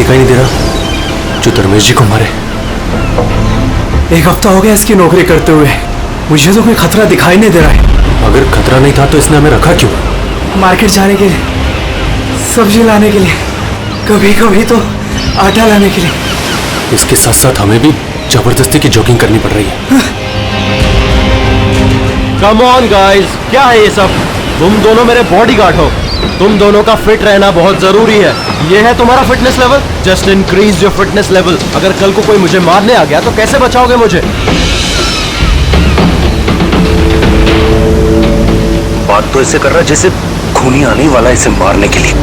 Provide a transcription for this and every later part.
दिखाई नहीं दे रहा जो धर्मेश जी को मारे। 1 हफ्ता हो गया इसकी नौकरी करते हुए, मुझे तो कोई खतरा दिखाई नहीं दे रहा है। अगर खतरा नहीं था तो इसने हमें रखा क्यों? मार्केट जाने के लिए, सब्जी लाने के लिए, कभी कभी तो आटा लाने के लिए। इसके साथ साथ हमें भी जबरदस्ती की जॉगिंग करनी पड़ रही है। कम ऑन गाइस, क्या है ये सब? तुम दोनों मेरे बॉडीगार्ड हो, तुम दोनों का फिट रहना बहुत जरूरी है। ये है तुम्हारा fitness level, just increase your fitness level. अगर कल को कोई मुझे मारने आ गया तो कैसे बचाओगे मुझे? बात तो ऐसे कर रहा है जैसे खूनी आने वाला है इसे मारने के लिए।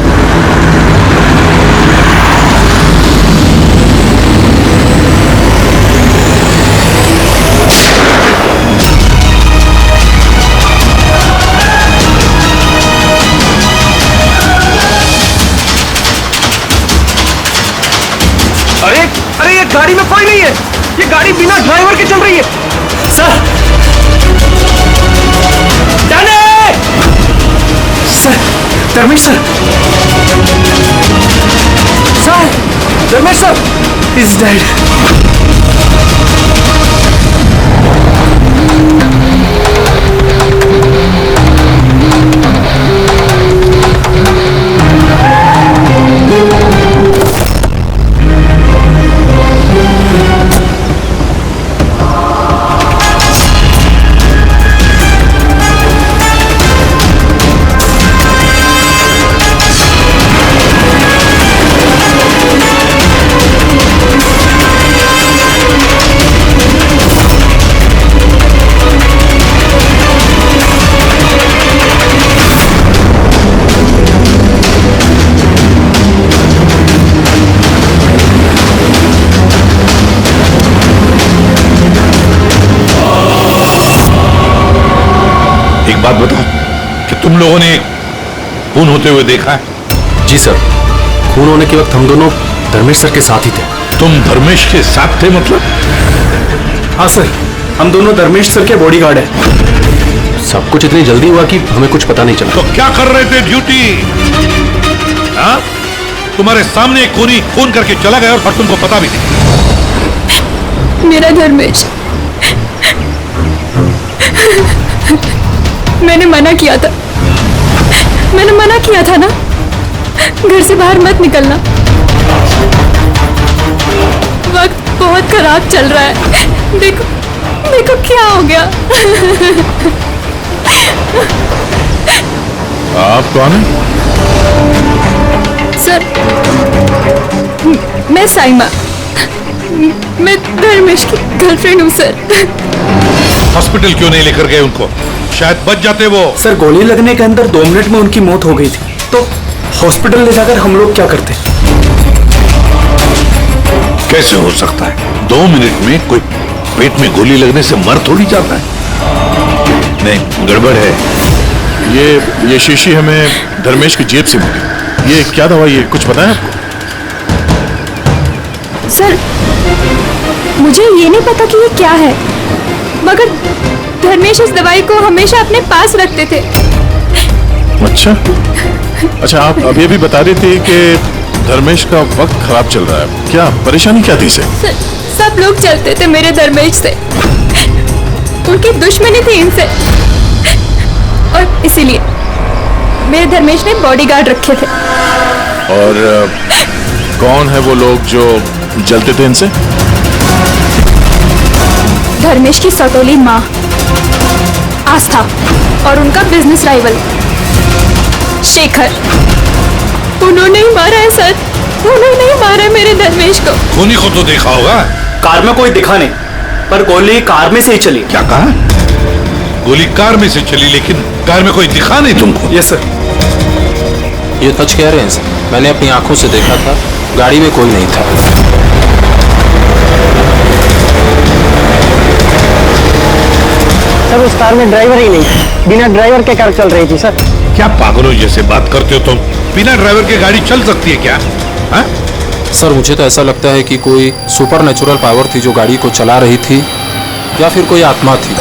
अरे ये गाड़ी में कोई नहीं है, ये गाड़ी बिना ड्राइवर के चल रही है। Sir, sir, Dharmesh sir, Dharmesh sir is dead. बात बताओ कि तुम लोगों ने खून होते हुए देखा है? जी सर, खून होने के वक्त हम दोनों धर्मेश सर के साथ ही थे। तुम धर्मेश के साथ थे मतलब? हाँ सर, हम दोनों धर्मेश सर के बॉडीगार्ड हैं। सब कुछ इतनी जल्दी हुआ कि हमें कुछ पता नहीं चला। तो क्या कर रहे थे ड्यूटी? हाँ, तुम्हारे सामने एक खूनी खून करके चला गया और तुमको पता भी नहीं। मेरा धर्मेश, मैंने मना किया था, मैंने मना किया था ना, घर से बाहर मत निकलना। वक्त बहुत खराब चल रहा है, देखो देखो क्या हो गया। आप कौन हैं? सर, मैं साइमा, मैं धर्मेश की गर्लफ्रेंड हूँ सर। हॉस्पिटल क्यों नहीं लेकर गए उनको? शायद बच जाते वो। सर, गोली लगने के अंदर 2 मिनट में उनकी मौत हो गई थी, तो हॉस्पिटल ले जाकर हम लोग क्या करते? कैसे हो सकता है? 2 मिनट में कोई पेट में गोली लगने से मर थोड़ी जाता है। नहीं, गड़बड़ है। ये शीशी हमें धर्मेश की जेब से मिली। ये क्या दवा, ये कुछ पता है आपको? सर, मुझे ये नहीं पता कि ये क्या है, मगर धर्मेश इस दवाई को हमेशा अपने पास रखते थे। अच्छा, आप अब ये भी बता रही थी कि धर्मेश का वक्त खराब चल रहा है। क्या परेशानी क्या थी इसे? सब लोग चलते थे मेरे धर्मेश से, उनकी दुश्मनी थी इनसे, और इसीलिए मेरे धर्मेश ने बॉडीगार्ड रखे थे। और कौन है वो लोग जो जलते थे इनसे? धर्मेश की सौतेली माँ आस्था और उनका बिजनेस राइवल शेखर। उन्होंने ही मारा है सर, उन्होंने ही मारा है मेरे धर्मेश को। खूनी को तो देखा होगा। कार में कोई दिखा नहीं, पर गोली कार में से ही चली। क्या कहा? गोली कार में से चली, लेकिन कार में कोई दिखा नहीं तुमको? Yes sir. ये सच कह रहे हैं सर, मैंने अपनी आंखों से देखा था, गाड़ी में कोई नहीं था। सर, उस कार में ड्राइवर ही नहीं, बिना ड्राइवर के कार चल रही थी सर। क्या पागलों जैसे बात करते हो तुम? बिना ड्राइवर के गाड़ी चल सकती है क्या? हा? सर, मुझे तो ऐसा लगता है कि कोई सुपर नेचुरल पावर थी जो गाड़ी को चला रही थी, या फिर कोई आत्मा थी।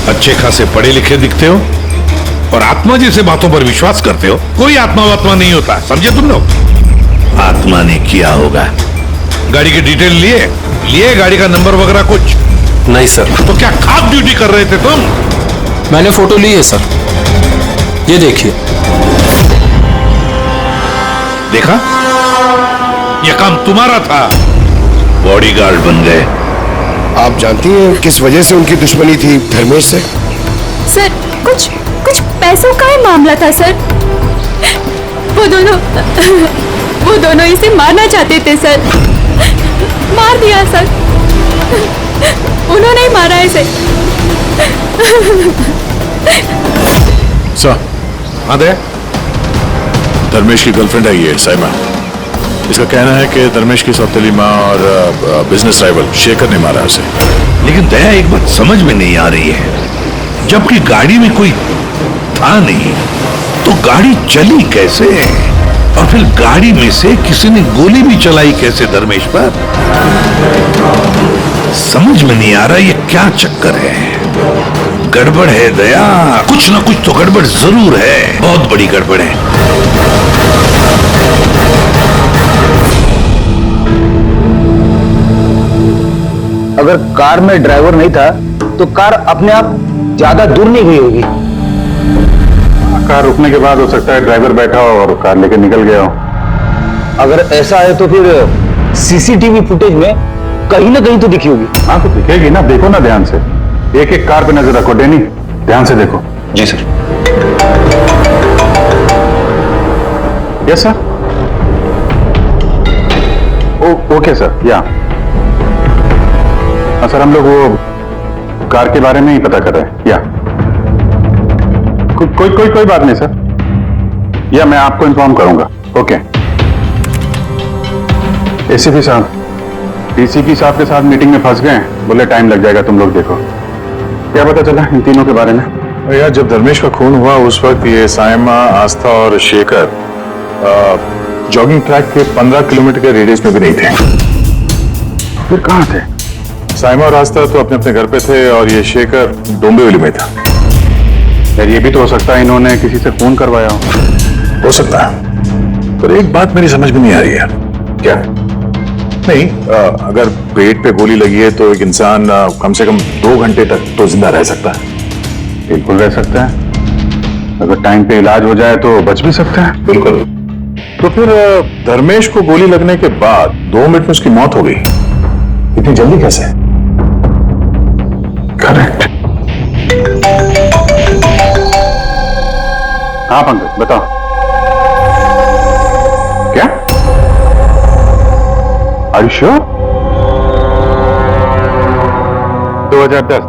अच्छे खासे पढ़े लिखे दिखते हो और आत्मा जैसे बातों पर विश्वास करते हो। कोई आत्मा वात्मा नहीं होता, समझे तुम लोग? आत्मा ने किया होगा। गाड़ी की डिटेल लिए गाड़ी का नंबर वगैरह कुछ? नहीं सर। तो क्या खाक ड्यूटी कर रहे थे तुम? मैंने फोटो ली है सर, ये देखिए। देखा, ये काम तुम्हारा था, बॉडीगार्ड बन गए। आप जानती हैं किस वजह से उनकी दुश्मनी थी धर्मेश से? सर कुछ पैसों का ही मामला था सर। वो दोनों इसे मारना चाहते थे सर। मार दिया सर, उन्होंने ही मारा इसे। सर, हाँ दे। धर्मेश की गर्लफ्रेंड है ये साइमा। इसका कहना है कि धर्मेश की सौतेली माँ और बिजनेस राइवल शेखर ने मारा उसे। लेकिन दया, एक बात समझ में नहीं आ रही है, जबकि गाड़ी में कोई था नहीं तो गाड़ी चली कैसे? और फिर गाड़ी में से किसी ने गोली भी चलाई कैसे धर्मेश पर? समझ में नहीं आ रहा ये क्या चक्कर है। गड़बड़ है दया, कुछ ना कुछ तो गड़बड़ जरूर है, बहुत बड़ी गड़बड़ है। अगर कार में ड्राइवर नहीं था तो कार अपने आप ज्यादा दूर नहीं गई होगी। कार रुकने के बाद हो सकता है ड्राइवर बैठा हो और कार लेकर निकल गया हो। अगर ऐसा है तो फिर सीसीटीवी फुटेज में कहीं ना कहीं तो दिखी होगी। हाँ तो दिखेगी ना, देखो ना ध्यान से। एक एक कार पे नजर रखो डैनी, ध्यान से देखो। जी sir. Yes sir. Okay sir. Yeah sir, हम लोग वो कार के बारे में ही पता कर रहे हैं। या कोई बात नहीं सर, या मैं आपको इन्फॉर्म करूंगा। ओके। एसीपी साहब, डीसीपी साहब के साथ मीटिंग में फंस गए, बोले टाइम लग जाएगा, तुम लोग देखो। क्या पता चला इन तीनों के बारे में? यार, जब धर्मेश का खून हुआ उस वक्त ये साइमा, आस्था और शेखर जॉगिंग ट्रैक के 15 किलोमीटर के रेडियस में भी नहीं थे। फिर कहां थे? साइमा और आस्था तो अपने अपने घर पे थे और ये शेखर डोंबिवली में था। यार, ये भी तो हो सकता है इन्होंने किसी से खून करवाया हो सकता है। पर एक बात मेरी समझ में नहीं आ रही है। क्या? नहीं, अगर पेट पे गोली लगी है तो एक इंसान कम से कम 2 घंटे तक तो जिंदा रह सकता है। बिल्कुल रह सकता है, अगर टाइम पे इलाज हो जाए तो बच भी सकता है। बिल्कुल। तो फिर धर्मेश को गोली लगने के बाद 2 मिनट में उसकी मौत हो गई, इतनी जल्दी कैसे? करेक्ट। हाँ पंकज, बताओ। क्या? Are you sure? 2010।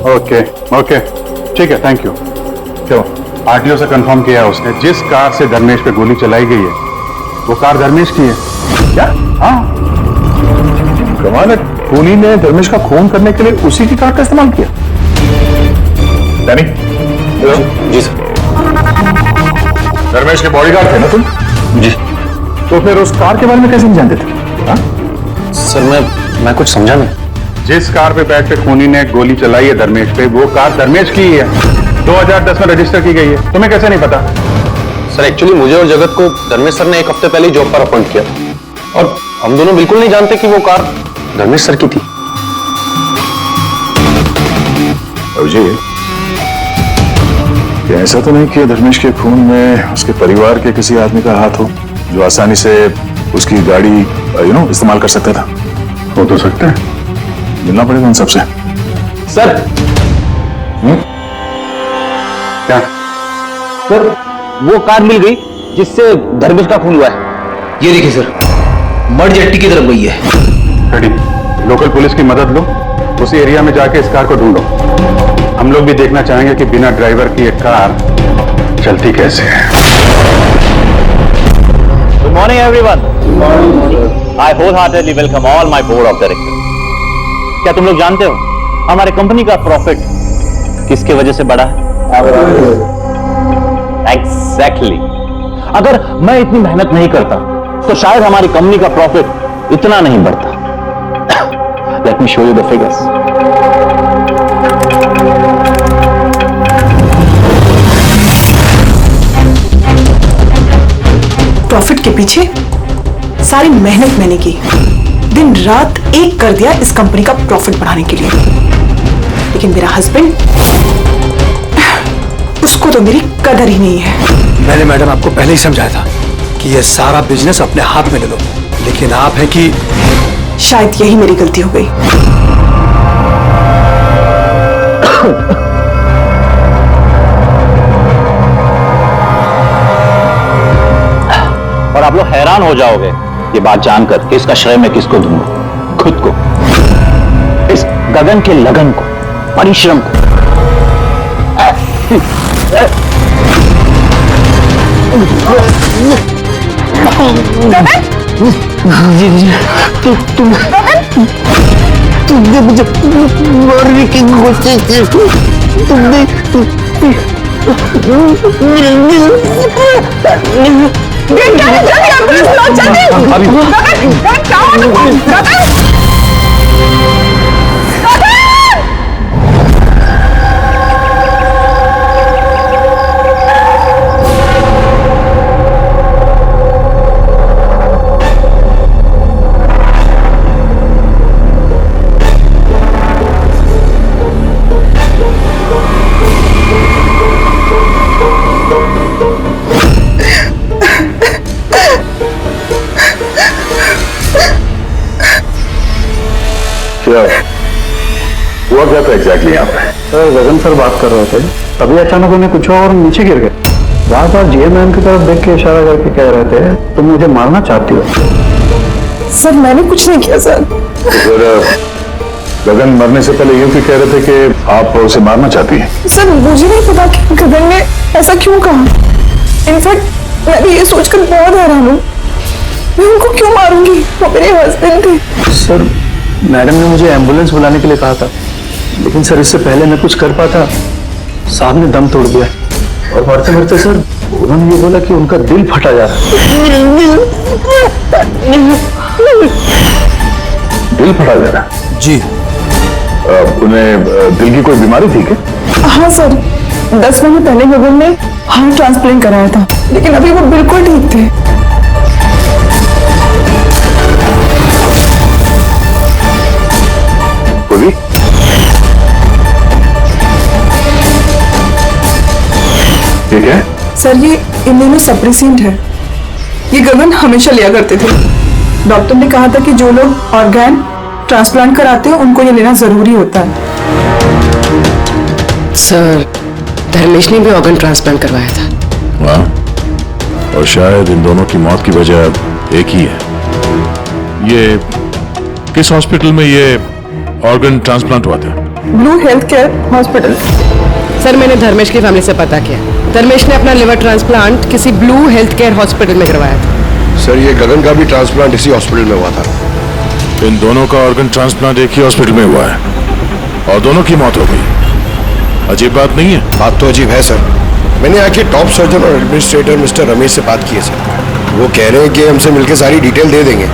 ओके, ठीक है, थैंक यू। चलो, आरटीओ से कंफर्म किया उसने, जिस कार से धर्मेश पे गोली चलाई गई है वो कार धर्मेश की है। क्या? हाँ, कमाल है, खूनी ने धर्मेश का खून करने के लिए उसी की कार का इस्तेमाल किया। डैनी, जी सर। धर्मेश के बॉडीगार्ड थे ना तुम? जी। तो फिर उस कार के बारे में कैसे नहीं जानते थे? हाँ? सर मैं कुछ समझा नहीं। जिस कार पे बैठ के खूनी ने गोली चलाई है धर्मेश पे, वो कार धर्मेश की ही है, 2010 में रजिस्टर की गई है। तुम्हें कैसे नहीं पता? सर एक्चुअली मुझे और जगत को धर्मेश सर ने 1 हफ्ते पहले जॉब पर अपॉइंट किया और हम दोनों बिल्कुल नहीं जानते कि वो कार धर्मेश सर की थी। अभिजीत, ऐसा तो नहीं कि धर्मेश के खून में उसके परिवार के किसी आदमी का हाथ हो जो आसानी से उसकी गाड़ी इस्तेमाल कर सकता था? हो तो सकता है, मिलना पड़ेगा उन सबसे। सर। क्या? सर, वो कार मिल गई जिससे धर्मेश का खून हुआ है। ये देखिए सर, मड जेट्टी की तरफ गई है। रेडी, लोकल पुलिस की मदद लो, उसी एरिया में जाके इस कार को ढूंढो। हम लोग भी देखना चाहेंगे कि बिना ड्राइवर की एक कार चलती कैसे है। Good morning, everyone. I wholeheartedly welcome all my board of directors. क्या तुम लोग जानते हो हमारे कंपनी का प्रॉफिट किसके वजह से बढ़ा है? Exactly. अगर मैं इतनी मेहनत नहीं करता तो शायद हमारी कंपनी का प्रॉफिट इतना नहीं बढ़ता। Let me show you the figures. Profit के पीछे सारी मेहनत मैंने की, दिन रात एक कर दिया इस कंपनी का प्रॉफिट बढ़ाने के लिए। लेकिन मेरा हस्बैंड, उसको तो मेरी कदर ही नहीं है। मैंने मैडम आपको पहले ही समझाया था कि ये सारा बिजनेस अपने हाथ में ले लो, लेकिन आप है कि शायद यही मेरी गलती हो गई। और आप लोग हैरान हो जाओगे ये बात जानकर कि इसका श्रेय मैं किसको दूंगा। खुद को, इस गगन के लगन को, परिश्रम को। तुमने मुझे मारने की कोशिश की, तुमने हुआ क्या था एग्जैक्टली यहाँ पे? सर गगन सर बात कर रहे थे, तभी अचानक उन्हें कुछ और नीचे गिर गए। बार बार जीएम मैम की तरफ देख के इशारा करके कह रहे थे तुम मुझे मारना चाहती हो। सर मैंने कुछ नहीं किया सर। तो गगन मरने से पहले यूं क्यों कह रहे थे कि आप उसे मारना चाहती हैं? सर मुझे नहीं पता कि गगन ने ऐसा क्यों कहा। इनफैक्ट मैं भी ये सोचकर बहुत हैरान हूँ, मैं उनको क्यों मारूंगी, वो मेरे हस्बैंड थे। सर मैडम ने मुझे एम्बुलेंस बुलाने के लिए कहा था, लेकिन सर इससे पहले मैं कुछ कर पाता, साहब ने दम तोड़ दिया। और मरते मरते सर उन्होंने ये बोला कि उनका दिल फटा जा रहा है। दिल फटा जा रहा? जी। उन्हें दिल की कोई बीमारी थी क्या? हाँ सर, 10 महीने पहले गगन ने हार्ट ट्रांसप्लांट कराया था, लेकिन अभी वो बिल्कुल ठीक थे। ठीक है सर, ये इम्यूनोसप्रेसेंट है, ये गगन हमेशा लिया करते थे। डॉक्टर ने कहा था कि जो लोग ऑर्गन ट्रांसप्लांट कराते हैं उनको ये लेना जरूरी होता है। सर धर्मेश ने भी ऑर्गन ट्रांसप्लांट करवाया था। वाह, और शायद इन दोनों की मौत की वजह एक ही है। ये किस हॉस्पिटल में ये ऑर्गन ट्रांसप्लांट हुआ था? Blue health care hospital. Sir मैंने धर्मेश की फैमिली से पता किया, धर्मेश ने अपना लिवर ट्रांसप्लांट किसी ब्लू हेल्थ केयर हॉस्पिटल में करवाया था। सर ये गगन का भी ट्रांसप्लांट इसी हॉस्पिटल में हुआ था। इन दोनों का ऑर्गन ट्रांसप्लांट एक ही हॉस्पिटल में हुआ है और दोनों की मौत हो गई। अजीब बात नहीं है? बात तो अजीब है सर। मैंने आके टॉप सर्जन और एडमिनिस्ट्रेटर मिस्टर रमेश से बात की है सर। वो कह रहे हैं कि हमसे मिलकर सारी डिटेल दे देंगे।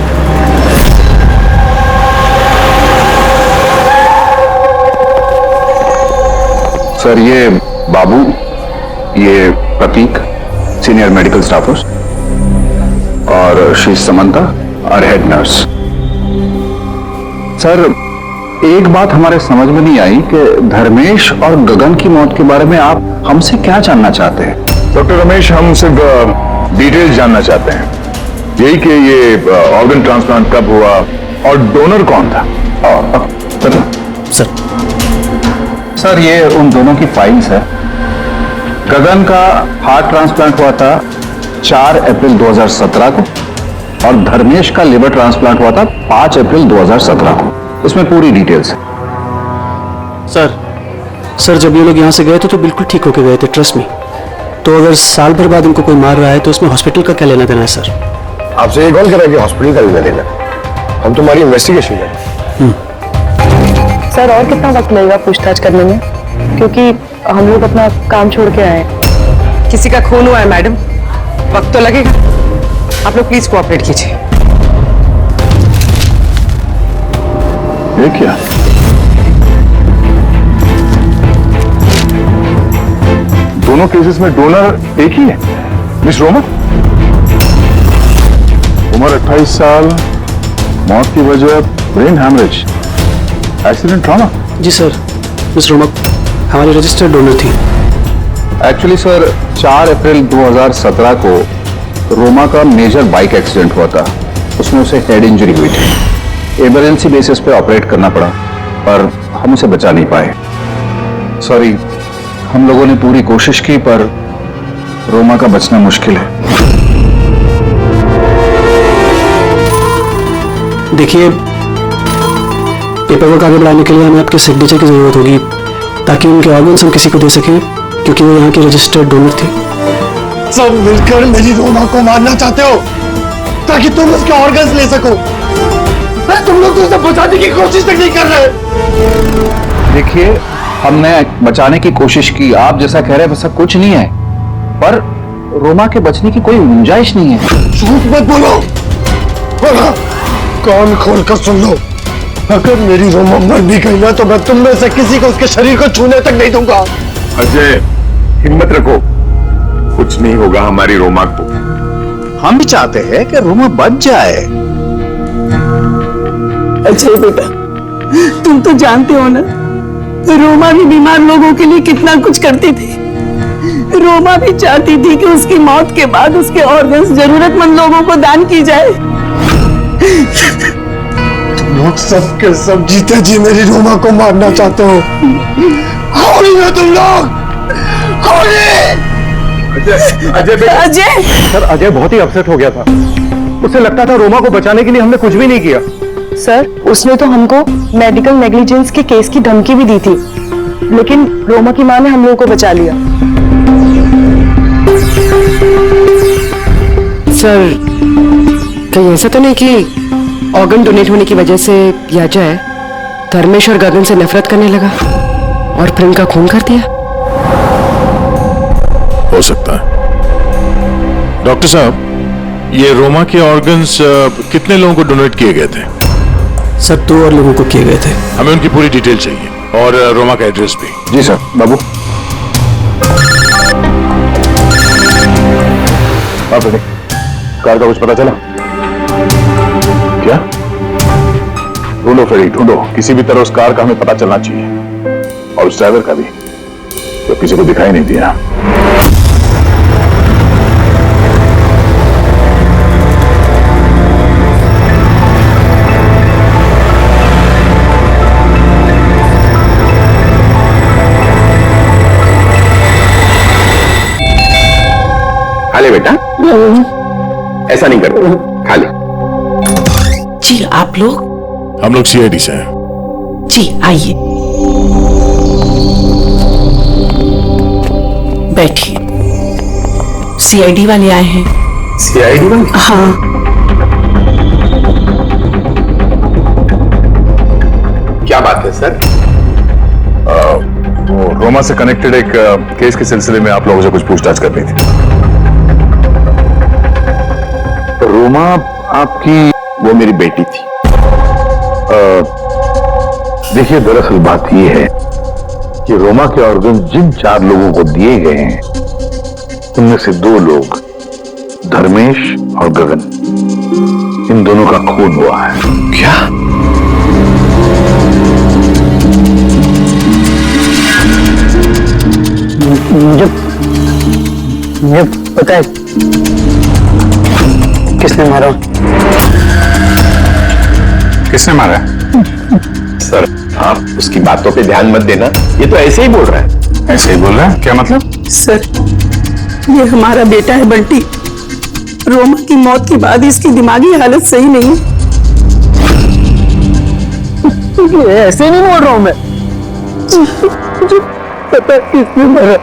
सर ये बाबू, ये प्रतीक, सीनियर मेडिकल स्टाफर्स, और श्री समंता और हेड नर्स। सर एक बात हमारे समझ में नहीं आई कि धर्मेश और गगन की मौत के बारे में आप हमसे क्या जानना चाहते हैं? डॉक्टर रमेश, हम सिर्फ डिटेल्स जानना चाहते हैं, यही कि ये ऑर्गन ट्रांसप्लांट कब हुआ और डोनर कौन था। सर ये उन दोनों की फाइल्स है। गगन का हार्ट ट्रांसप्लांट हुआ था 4 अप्रैल 2017 को और धर्मेश का लिवर ट्रांसप्लांट हुआ था 5 अप्रैल 2017 को। इसमें पूरी डिटेल्स है। सर जब ये लोग यहाँ से गए थे तो बिल्कुल ठीक होके गए थे, ट्रस्ट मी। तो अगर साल भर बाद इनको कोई मार रहा है तो उसमें हॉस्पिटल का क्या लेना देना है सर? आपसे ये कौन कह रहा है कि हॉस्पिटल का लेना देना? हम तुम्हारी इन्वेस्टिगेशन करें। सर और कितना वक्त लगेगा पूछताछ करने में, क्योंकि हम लोग अपना काम छोड़ के आए हैं। किसी का खून हुआ है मैडम, वक्त तो लगेगा। आप लोग प्लीज कोऑपरेट कीजिए। ये क्या? दोनों केसेस में डोनर एक ही है, मिस रोमा। उम्र 28 साल, मौत की वजह ब्रेन हैमरेज, एक्सीडेंट ट्रॉमा। जी सर, मिस रोमा हमारी रजिस्टर्ड डोनर थी। एक्चुअली सर 4 अप्रैल 2017 को रोमा का मेजर बाइक एक्सीडेंट हुआ था। उसमें उसे हेड इंजरी हुई थी। इमरजेंसी बेसिस पे ऑपरेट करना पड़ा, पर हम उसे बचा नहीं पाए। सॉरी, हम लोगों ने पूरी कोशिश की, पर रोमा का बचना मुश्किल है। देखिए, पेपरवर्क आगे बढ़ाने के लिए हमें आपके सिग्नेचर की जरूरत होगी, ताकि उनके ऑर्गन्स हम किसी को दे सकें, क्योंकि वो यहाँ की रजिस्टर्ड डोनर थी। सब मिलकर मेरी रोमा को मारना चाहते हो ताकि तुम उसके ऑर्गन्स ले सको। तुम लोग तो उसे बचाने की कोशिश तक नहीं कर रहे। देखिए, हमने बचाने की कोशिश की, आप जैसा कह रहे हैं वैसा कुछ नहीं है, पर रोमा के बचने की कोई गुंजाइश नहीं है। झूठ मत बोलो। बोलो, कान खोल कर सुन लो। अगर मेरी रोमा मर भी गई ना, तो मैं तुम में से किसी को उसके शरीर को छूने तक नहीं दूंगा। अजय, हिम्मत रखो, कुछ नहीं होगा हमारी रोमा को। हम भी चाहते हैं कि रोमा बच जाए। अजय बेटा, तुम तो जानते हो ना, रोमा भी बीमार लोगों के लिए कितना कुछ करती थी। रोमा भी चाहती थी कि उसकी मौत के बाद उसके ऑर्गन्स जरूरतमंद लोगों को दान की जाए। तुम लोग सब के सब जीते जी मेरी रोमा को मारना चाहते हो। होली में तुम लोग, होली। अजय सर, अजय बहुत ही अपसेट हो गया था। उसे लगता था रोमा को बचाने के लिए हमने कुछ भी नहीं किया। सर, उसने तो हमको मेडिकल नेग्लिजेंस के केस की धमकी भी दी थी, लेकिन रोमा की मां ने हम लोगों को बचा लिया। सर, कहीं ऐसा तो नहीं कि ऑर्गन डोनेट होने की वजह से अजय धर्मेश और गगन से नफरत करने लगा और फिर उनका खून कर दिया? हो सकता है। डॉक्टर साहब, ये रोमा के ऑर्गन्स कितने लोगों को डोनेट किए गए थे? सर, 2 और लोगों को किए गए थे। हमें उनकी पूरी डिटेल चाहिए और रोमा का एड्रेस भी। जी सर। बाबू, आप बेटे, कार का कुछ पता चला क्या? ढूंढो फ्रेडी, ढूंढो। किसी भी तरह उस कार का हमें पता चलना चाहिए, और उस ड्राइवर का भी, जो किसी को दिखाई नहीं दिया। खा ले बेटा, ऐसा नहीं करो, खा ले। जी, आप लोग? हम लोग सीआईडी से हैं। जी, आइए बैठिए। सीआईडी वाले आए हैं। सीआईडी वाले? हाँ। क्या बात है सर? वो रोमा से कनेक्टेड एक केस के सिलसिले में आप लोगों से कुछ पूछताछ करनी थी। रोमा आपकी? वो मेरी बेटी थी। देखिए, दरअसल बात यह है कि रोमा के ऑर्गन जिन 4 लोगों को दिए गए हैं, उनमें से 2 लोग, धर्मेश और गगन, इन दोनों का खून हुआ है। क्या? मुझे पता है किसने मारा। किसने मारा? सर, आप उसकी बातों पे ध्यान मत देना, ये तो ऐसे ही बोल रहा है। ऐसे ही बोल रहा है? क्या मतलब? सर, ये हमारा बेटा है बंटी। रोमा की मौत के बाद इसकी दिमागी हालत सही नहीं है। ऐसे नहीं बोल रहा हूं मैं। मुझे पता है किसने मारा।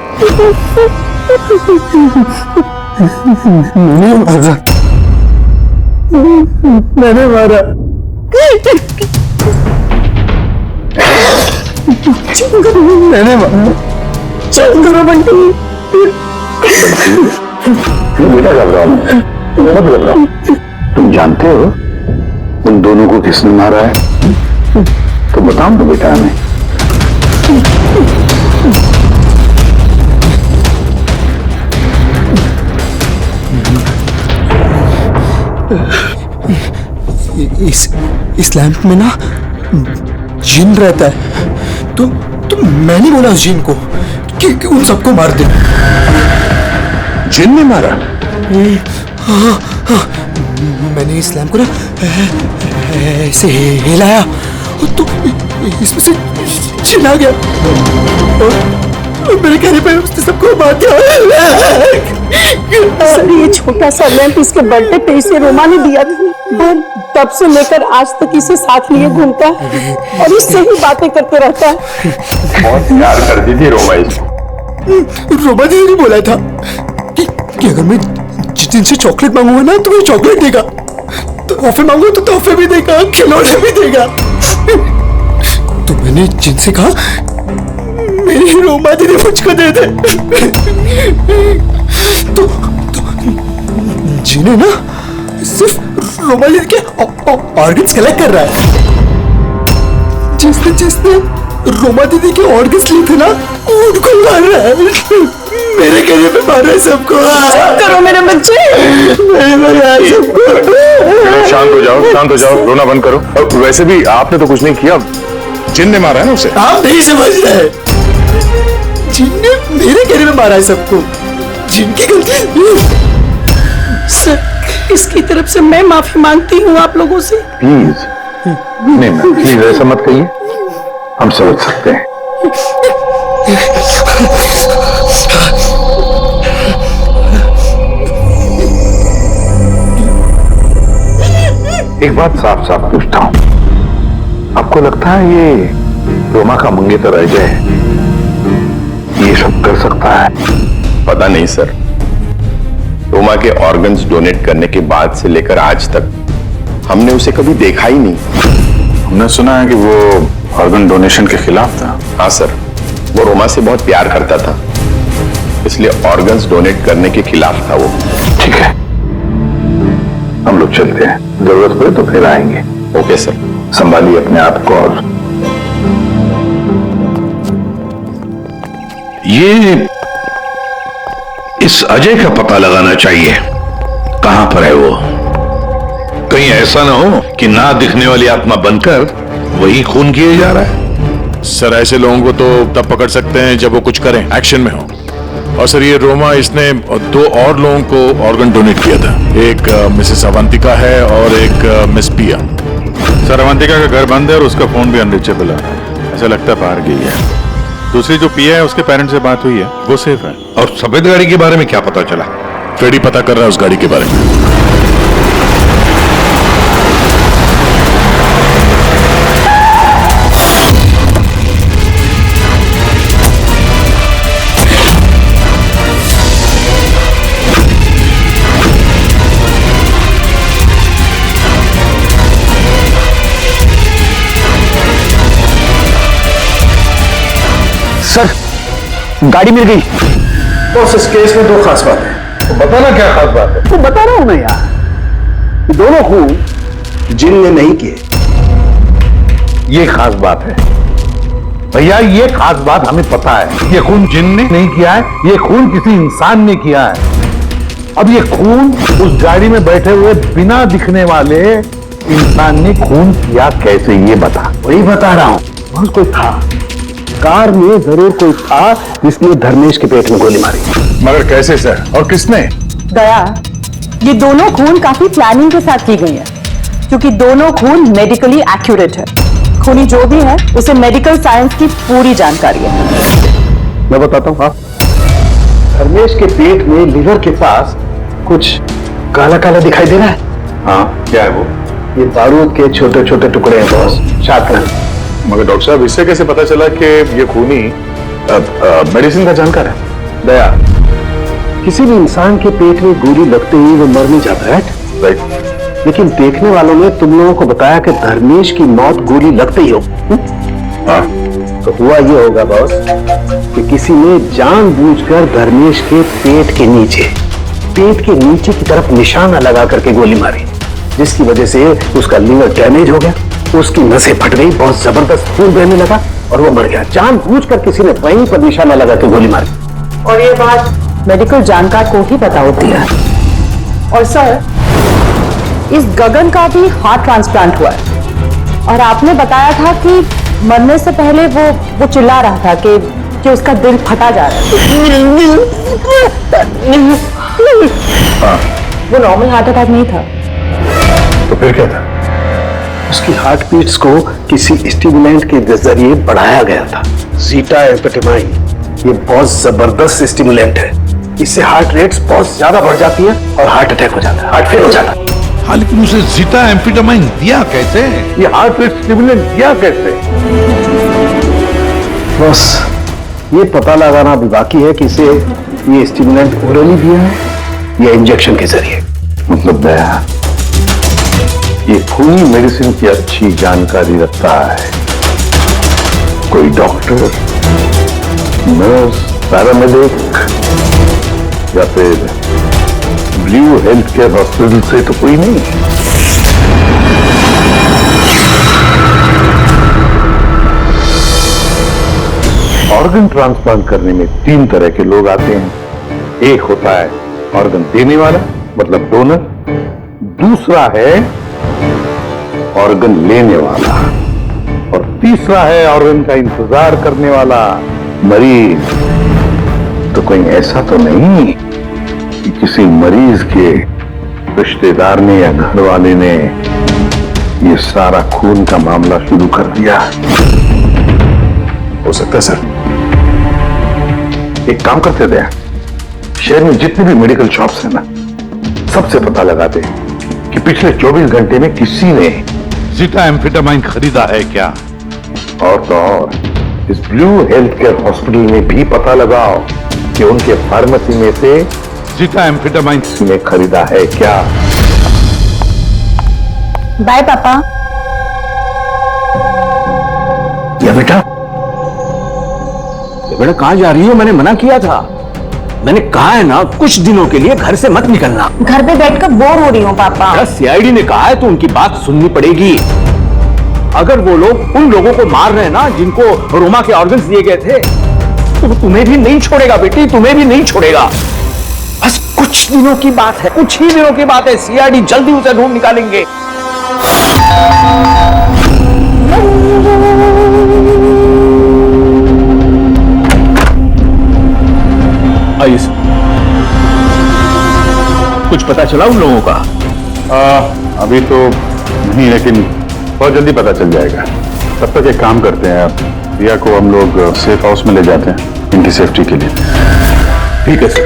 मैंने मारा। मैंने मारा। मैंने मारा। चल करो बंटी। बेटा घबराओ मत घबराओ। तुम जानते हो उन दोनों को किसने मारा है? तो बताओ तो बेटा हमें। इस लैंप में ना जिन रहता है। तो मैंने बोला उस जिन को कि उन सबको मार दे। जिन ने मारा? हाँ, मैंने इस लैंप को ना ऐसे हिलाया तो इसमें से जिन आ गया और मेरे कहने पे उसने सबको मार दिया। सर ये छोटा सा लैंप इसके बर्थडे पे इसे रोमा ने दिया था। वो तब से लेकर आज तक इसे साथ लिए घूमता है और इससे ही बातें करते रहता है। बहुत प्यार करती थी रोमा इसको। रोमा जी ने बोला था कि अगर मैं जिन से चॉकलेट मांगूंगा ना तो मुझे चॉकलेट देगा, तोहफे मांगू तो तोहफे भी देगा, खिलौने भी देगा। तो मैंने जिन से कहा मेरी रोमा दीदी मुझको दे दे। तो जिन्हें ना सिर्फ रोमा दीदी के ऑर्गन्स कलेक्ट कर रहा है। जिसने रोमा दीदी के ऑर्गन्स लिए थे ना उनको मार रहा है। मेरे कहने पे मार रहा है सबको। करो मेरे बच्चे। शांत हो जाओ, रोना बंद करो। और वैसे भी आपने तो कुछ नहीं किया, जिन ने मारा है ना उसे। आप नहीं समझ रहे, जिन ने मेरे कहने पे मारा है सबको। जिनकी गलती। सर इसकी तरफ से मैं माफी मांगती हूँ आप लोगों से। प्लीज नहीं मैम, प्लीज ऐसा मत कहिए, हम समझ सकते हैं। एक बात साफ साफ पूछता हूं, आपको लगता है ये रोमा का मंगेतर अजय ये सब कर सकता है? पता नहीं सर, रोमा के ऑर्गन्स डोनेट करने के बाद से लेकर आज तक हमने उसे कभी देखा ही नहीं। हमने सुना है कि वो ऑर्गन डोनेशन के खिलाफ था। हाँ सर, वो रोमा से बहुत प्यार करता था, इसलिए ऑर्गन्स डोनेट करने के खिलाफ था वो। ठीक है, हम लोग चलते हैं, जरूरत पड़े तो फिर आएंगे। Okay sir. संभालिए अपने आप को। और ये इस अजय का पता लगाना चाहिए, कहां पर है वो। कहीं ऐसा ना हो कि ना दिखने वाली आत्मा बनकर वही खून किए जा रहा है। सर ऐसे लोगों को तो तब पकड़ सकते हैं जब वो कुछ करें, एक्शन में हो। और सर ये रोमा, इसने 2 और लोगों को ऑर्गन डोनेट किया था। एक मिसेस अवंतिका है और एक मिस पिया। सर अवंतिका का घर बंद है और उसका फोन भी अनरीचेबल है, ऐसा लगता है बाहर गई है। दूसरी जो पिया है उसके पेरेंट्स से बात हुई है, वो सेफ है। और सफेद गाड़ी के बारे में क्या पता चला? फ्रेडी पता कर रहा है उस गाड़ी के बारे में। सर गाड़ी मिल गई। बॉस इस केस में 2 खास बात है। तो बताना क्या खास बात है? तो बता रहा हूं ना यार, दोनों खून जिन ने नहीं किए। ये खास बात है भैया, ये खास बात हमें पता है। ये खून जिन ने नहीं किया है, ये खून किसी इंसान ने किया है। अब ये खून उस गाड़ी में बैठे हुए बिना दिखने वाले इंसान ने खून किया कैसे, ये बता। वही बता रहा हूं, बस कोई था, कार में जरूर कोई था जिसने धर्मेश के पेट में गोली मारी। मगर कैसे सर, और किसने? दया, ये दोनों खून काफी प्लानिंग के साथ की गई है, क्योंकि दोनों खून मेडिकली एक्यूरेट है। खूनी जो भी है उसे मेडिकल साइंस की पूरी जानकारी है। मैं बताता हूँ। हाँ, धर्मेश के पेट में लिवर के पास कुछ काला काला दिखाई दे रहा है। हाँ, क्या है वो? ये बारूद के छोटे छोटे टुकड़े हैं बॉस, शातरंज। मगर डॉक्टर साहब, इससे कैसे पता चला कि ये खूनी मेडिसिन का जानकार है? दया, किसी भी इंसान के पेट में गोली लगते ही वो मर नहीं जाता, राइट? लेकिन देखने वालों ने तुम लोगों को बताया कि धर्मेश की मौत गोली लगते ही हो। तो हुआ ये होगा बॉस कि किसी ने जानबूझकर धर्मेश के पेट के नीचे की तरफ निशाना लगा करके गोली मारी, जिसकी वजह से उसका लीवर डैमेज हो गया, उसकी नसें फट गई, बहुत जबरदस्त खून बहने लगा और वो मर गया। जानबूझकर किसी ने वहीं पर निशाना लगा के गोली मारी। और ये बात मेडिकल जानकार को ही पता होती है। और सर, इस गगन का भी हार्ट ट्रांसप्लांट हुआ है और आपने बताया था कि मरने से पहले वो चिल्ला रहा था कि उसका दिल फटा जा रहा है। वो नॉर्मल हार्ट अटैक नहीं था। तो फिर क्या था? उसकी हार्ट बीट्स को किसी स्टिमुलेंट के जरिए बढ़ाया गया था। जीटा एम्फेटामाइन ये बहुत जबरदस्त स्टिमुलेंट है। इससे हार्ट रेट्स बहुत ज्यादा बढ़ जाती है और हार्ट अटैक हो जाता है, हार्ट फेल हो जाता है। हाँ, लेकिन उसे जीटा एम्फेटामाइन दिया कैसे? ये हार्ट रेट स्टिमुलेंट दिया कैसे? बस ये पता लगाना अभी बाकी है कि इसे ये स्टिमुलेंट ओरली दिया है या इंजेक्शन के जरिए। मतलब दया ये खूनी मेडिसिन की अच्छी जानकारी रखता है। कोई डॉक्टर, नर्स, पैरामेडिक या फिर ब्लू हेल्थ केयर हॉस्पिटल से तो कोई नहीं। ऑर्गन ट्रांसप्लांट करने में 3 तरह के लोग आते हैं। एक होता है ऑर्गन देने वाला मतलब डोनर, दूसरा है ऑर्गन लेने वाला और तीसरा है ऑर्गन का इंतजार करने वाला मरीज। तो कोई ऐसा तो नहीं कि किसी मरीज के रिश्तेदार ने या घर वाले ने ये सारा खून का मामला शुरू कर दिया? हो सकता है सर। एक काम करते थे, शहर में जितने भी मेडिकल शॉप्स हैं ना, सबसे पता लगाते कि पिछले 24 घंटे में किसी ने जीटा एम्फेटामाइन खरीदा है क्या? और तो और इस ब्लू हेल्थ केयर हॉस्पिटल में भी पता लगाओ कि उनके फार्मेसी में से जीटा एम्फेटामाइन ने खरीदा है क्या। बाय पापा। या बेटा कहां जा रही हो? मैंने मना किया था। मैंने कहा है ना कुछ दिनों के लिए घर से मत निकलना। घर पे बैठकर बोर हो रही हूँ पापा। सीआईडी ने कहा है तो उनकी बात सुननी पड़ेगी। अगर वो लोग उन लोगों को मार रहे हैं ना जिनको रोमा के ऑर्गन्स दिए गए थे, तो तुम्हें भी नहीं छोड़ेगा बेटी, तुम्हें भी नहीं छोड़ेगा। बस कुछ दिनों की बात है, कुछ ही दिनों की बात है। सीआईडी जल्दी उसे ढूंढ निकालेंगे। आइए सर। कुछ पता चला उन लोगों का? अभी तो नहीं, लेकिन बहुत जल्दी पता चल जाएगा। तब तक एक काम करते हैं, आप रिया को हम लोग सेफ हाउस में ले जाते हैं इनकी सेफ्टी के लिए। ठीक है सर।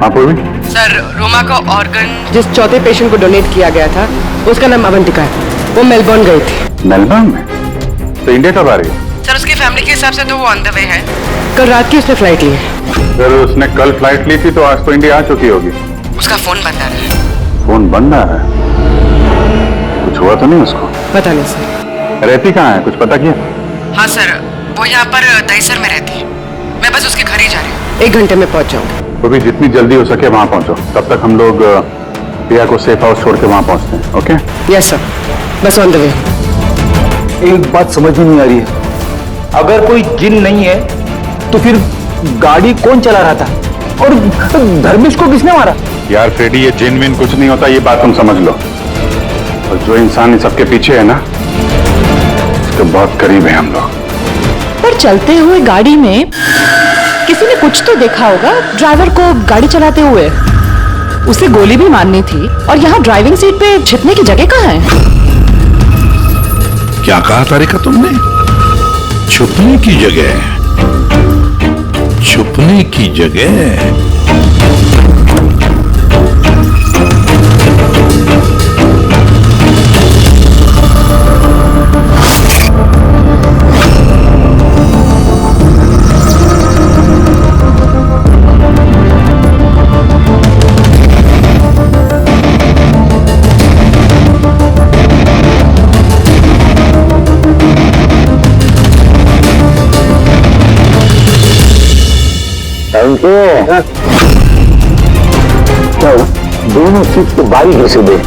आप भी? सर, रोमा का ऑर्गन जिस चौथे पेशेंट को डोनेट किया गया था उसका नाम अवंतिका है। वो मेलबर्न गई थी। मेलबर्न में? तो इंडिया कब आ रही है? सर, उसकी फैमिली के हिसाब से तो वो ऑन द वे है। कल रात की उसने फ्लाइट ली है। अगर उसने कल फ्लाइट ली थी तो आज तो इंडिया आ चुकी होगी। उसका फोन बंद आ रहा है। फोन बंद आ रहा है? कुछ हुआ तो नहीं उसको? पता नहीं सर। रहती कहाँ है, कुछ पता किया? हाँ सर, वो यहाँ पर दहीसर में रहती है। मैं बस उसके घर ही जा रही हूँ। 1 घंटे में पहुँच जाऊंगी। तो भी जितनी जल्दी हो सके वहां पहुंचो। तब तक हम लोग रिया को सेफ हाउस छोड़ के वहां पहुंचते हैं। ओके? यस सर, बस ऑन द वे। एक बात समझ में नहीं आ रही है। अगर कोई जिन नहीं है तो फिर गाड़ी कौन चला रहा था और धर्मेश को किसने मारा? यार फ्रेडी, ये जिन विन कुछ नहीं होता, ये बात तुम समझ लो। और जो इंसान इन सबके पीछे है ना, उसके बहुत करीब है हम लोग। पर चलते हुए गाड़ी में किसी ने कुछ तो देखा होगा ड्राइवर को गाड़ी चलाते हुए। उसे गोली भी मारनी थी और यहाँ ड्राइविंग सीट पे छिपने की जगह कहाँ है? क्या कहा तारिका तुमने? छुपने की जगह? छुपने की जगह? क्या दोनों सीट को बारीकी से देख,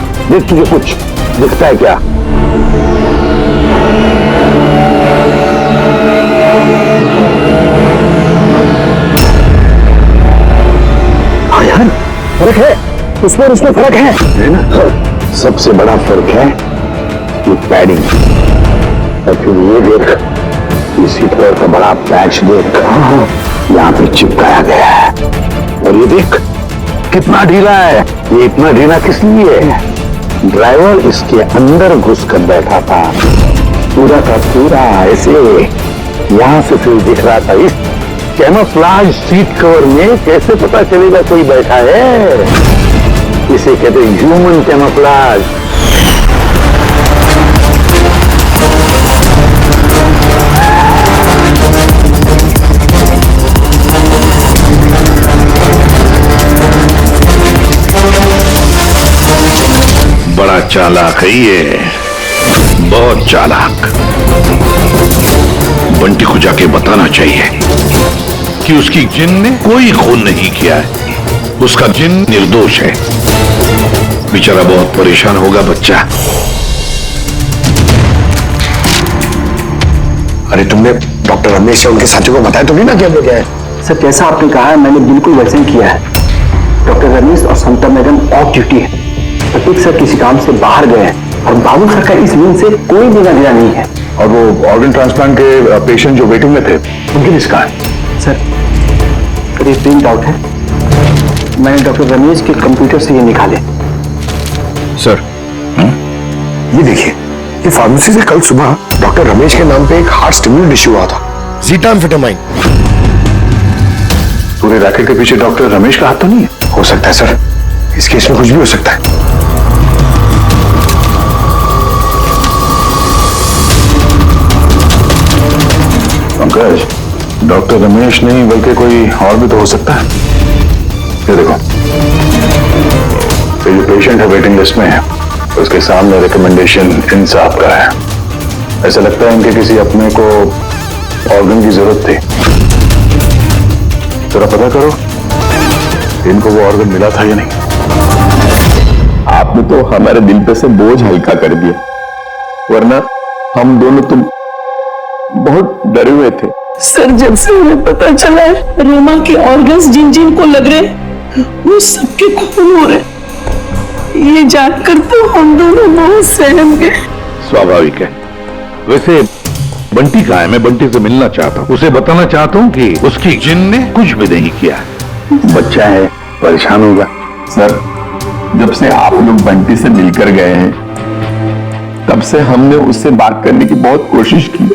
तुझे कुछ दिखता है क्या? हाँ यार, फर्क है, उसमें और उसमें फर्क है ना? सबसे बड़ा फर्क है ये पैडिंग। और फिर ये देख, इसी तरह का बड़ा पैच देख, यहाँ पे चिपकाया गया है। और ये देख कितना ढीला है। ये इतना ढीला किस लिए है? ड्राइवर इसके अंदर घुस कर बैठा था, पूरा का पूरा ऐसे यहां से फिर दिख रहा था। इस कैमोफ्लेज सीट कवर में कैसे पता चलेगा कोई बैठा है? इसे कहते हैं ह्यूमन कैमोफ्लेज। बड़ा चालाक है ये, बहुत चालाक। बंटी को जाके बताना चाहिए कि उसकी जिन ने कोई खून नहीं किया है, उसका जिन निर्दोष है। बेचारा बहुत परेशान होगा बच्चा। अरे तुमने डॉक्टर रमेश और उनके साथियों को बताया तो नहीं ना क्या हो गया है? सर जैसा आपने कहा है मैंने बिल्कुल वैसे ही किया है। डॉक्टर रमेश और समता मैडम ऑफ ड्यूटी है। प्रतीक सर किसी काम से बाहर गए हैं और बाबू सर का इस विंग से कोई लेना देना नहीं है। और वो ऑर्गन ट्रांसप्लांट के पेशेंट जो वेटिंग में थे, उनकी लिस्ट कहाँ है? सर ये प्रिंट आउट है, मैंने डॉक्टर रमेश के कंप्यूटर से ये निकाले। सर ये देखिए, ये फार्मेसी से कल सुबह डॉक्टर रमेश के नाम पे एक हार्ट स्टिमुलेंट इश्यू हुआ था, ज़ीटाम्फेटामाइन। पूरे रैकेट के पीछे डॉक्टर रमेश का हाथ तो नहीं है? हो सकता है सर, इस केस में कुछ भी हो सकता है। पंकज, डॉक्टर रमेश नहीं बल्कि कोई और भी तो हो सकता है। ये देखो, ये जो पेशेंट है वेटिंग लिस्ट में है, उसके सामने रिकमेंडेशन इंसाफ का है। ऐसा लगता है इनके किसी अपने को ऑर्गन की जरूरत थी। जरा पता करो इनको वो ऑर्गन मिला था या नहीं। आपने तो हमारे दिल पे से बोझ हल्का कर दिया, वरना हम दोनों तुम बहुत डरे हुए थे। सर जब से हमें पता चला है रोमा के ऑर्गन्स जिन जिन को लग रहे वो सबके खून हो रहे, ये जानकर तो हम दोनों बहुत सहम गए। स्वाभाविक है। वैसे बंटी कहाँ है? मैं बंटी से मिलना चाहता हूँ, उसे बताना चाहता हूँ कि उसकी जिन ने कुछ भी नहीं किया। बच्चा है, परेशान होगा। सर, जब से आप लोग बंटी से मिलकर गए हैं, तब से हमने उससे बात करने की बहुत कोशिश की,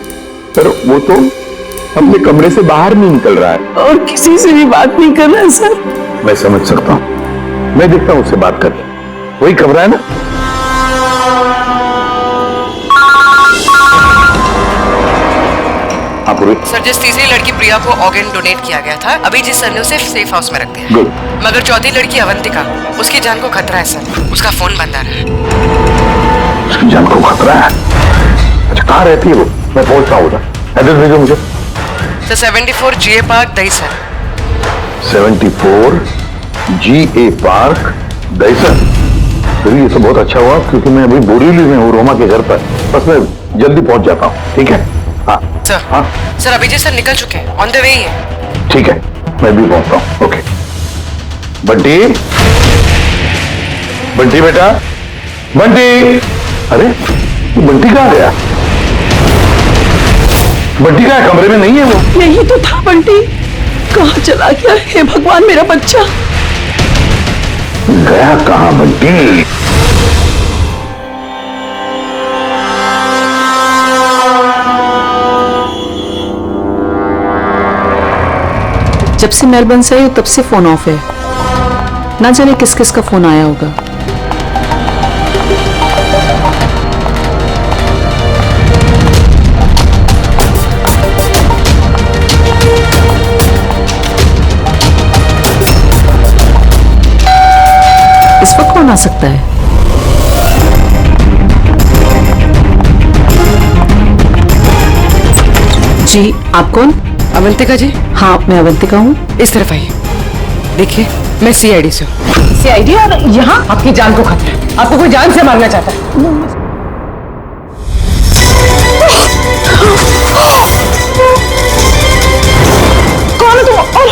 पर वो तो अपने कमरे से बाहर नहीं निकल रहा है और किसी से भी बात नहीं कर रहा है। सर मैं समझ सकता हूँ, मैं देखता हूँ उससे बात करके। वही खबर है ना? हाँ पूरी। सर जिस तीसरी लड़की प्रिया को ऑर्गन डोनेट किया गया था, अभी जिस सर ने उसे सेफ हाउस में रख दिया। गुड। मगर चौथी लड़की अवंतिका, उसकी जान को खतरा है सर। उसका फोन बंद आ रहा है। उसकी जान को खतरा है? अच्छा कहाँ रहती है वो? मैं पहुंचता हूँ उधर। एड्रेस भेजो मुझे। Sir 74 GA park Dahisar. 74 GA park Dahisar. फिर ये तो बहुत अच्छा हुआ क्योंकि मैं अभी बोरीवली में हूँ रोमा के घर पर। बस मैं जल्दी पहुंच जाता हूँ, ठीक है? हाँ सर। हाँ सर अभिजीत सर निकल चुके हैं, ऑन द वे ही है। ठीक है, मैं भी पहुंचता हूँ। ओके। बंटी, बंटी बेटा, बंटी। अरे बंटी कहाँ गया? बंटी का कमरे में नहीं है वो? यही तो था बंटी, कहाँ चला गया? हे भगवान मेरा बच्चा गया कहाँ बंटी? जब से मेलबर्न से आई तब से फोन ऑफ है, ना जाने किस किस का फोन आया होगा। इस वक्त कौन आ सकता है? जी आप कौन? अवंतिका जी। हाँ मैं अवंतिका हूँ। इस तरफ आइए, देखिए मैं CID से हूँ। CID और यहाँ आपकी जान को खतरा है, आपको कोई जान से मारना चाहता है। कौन है तुम और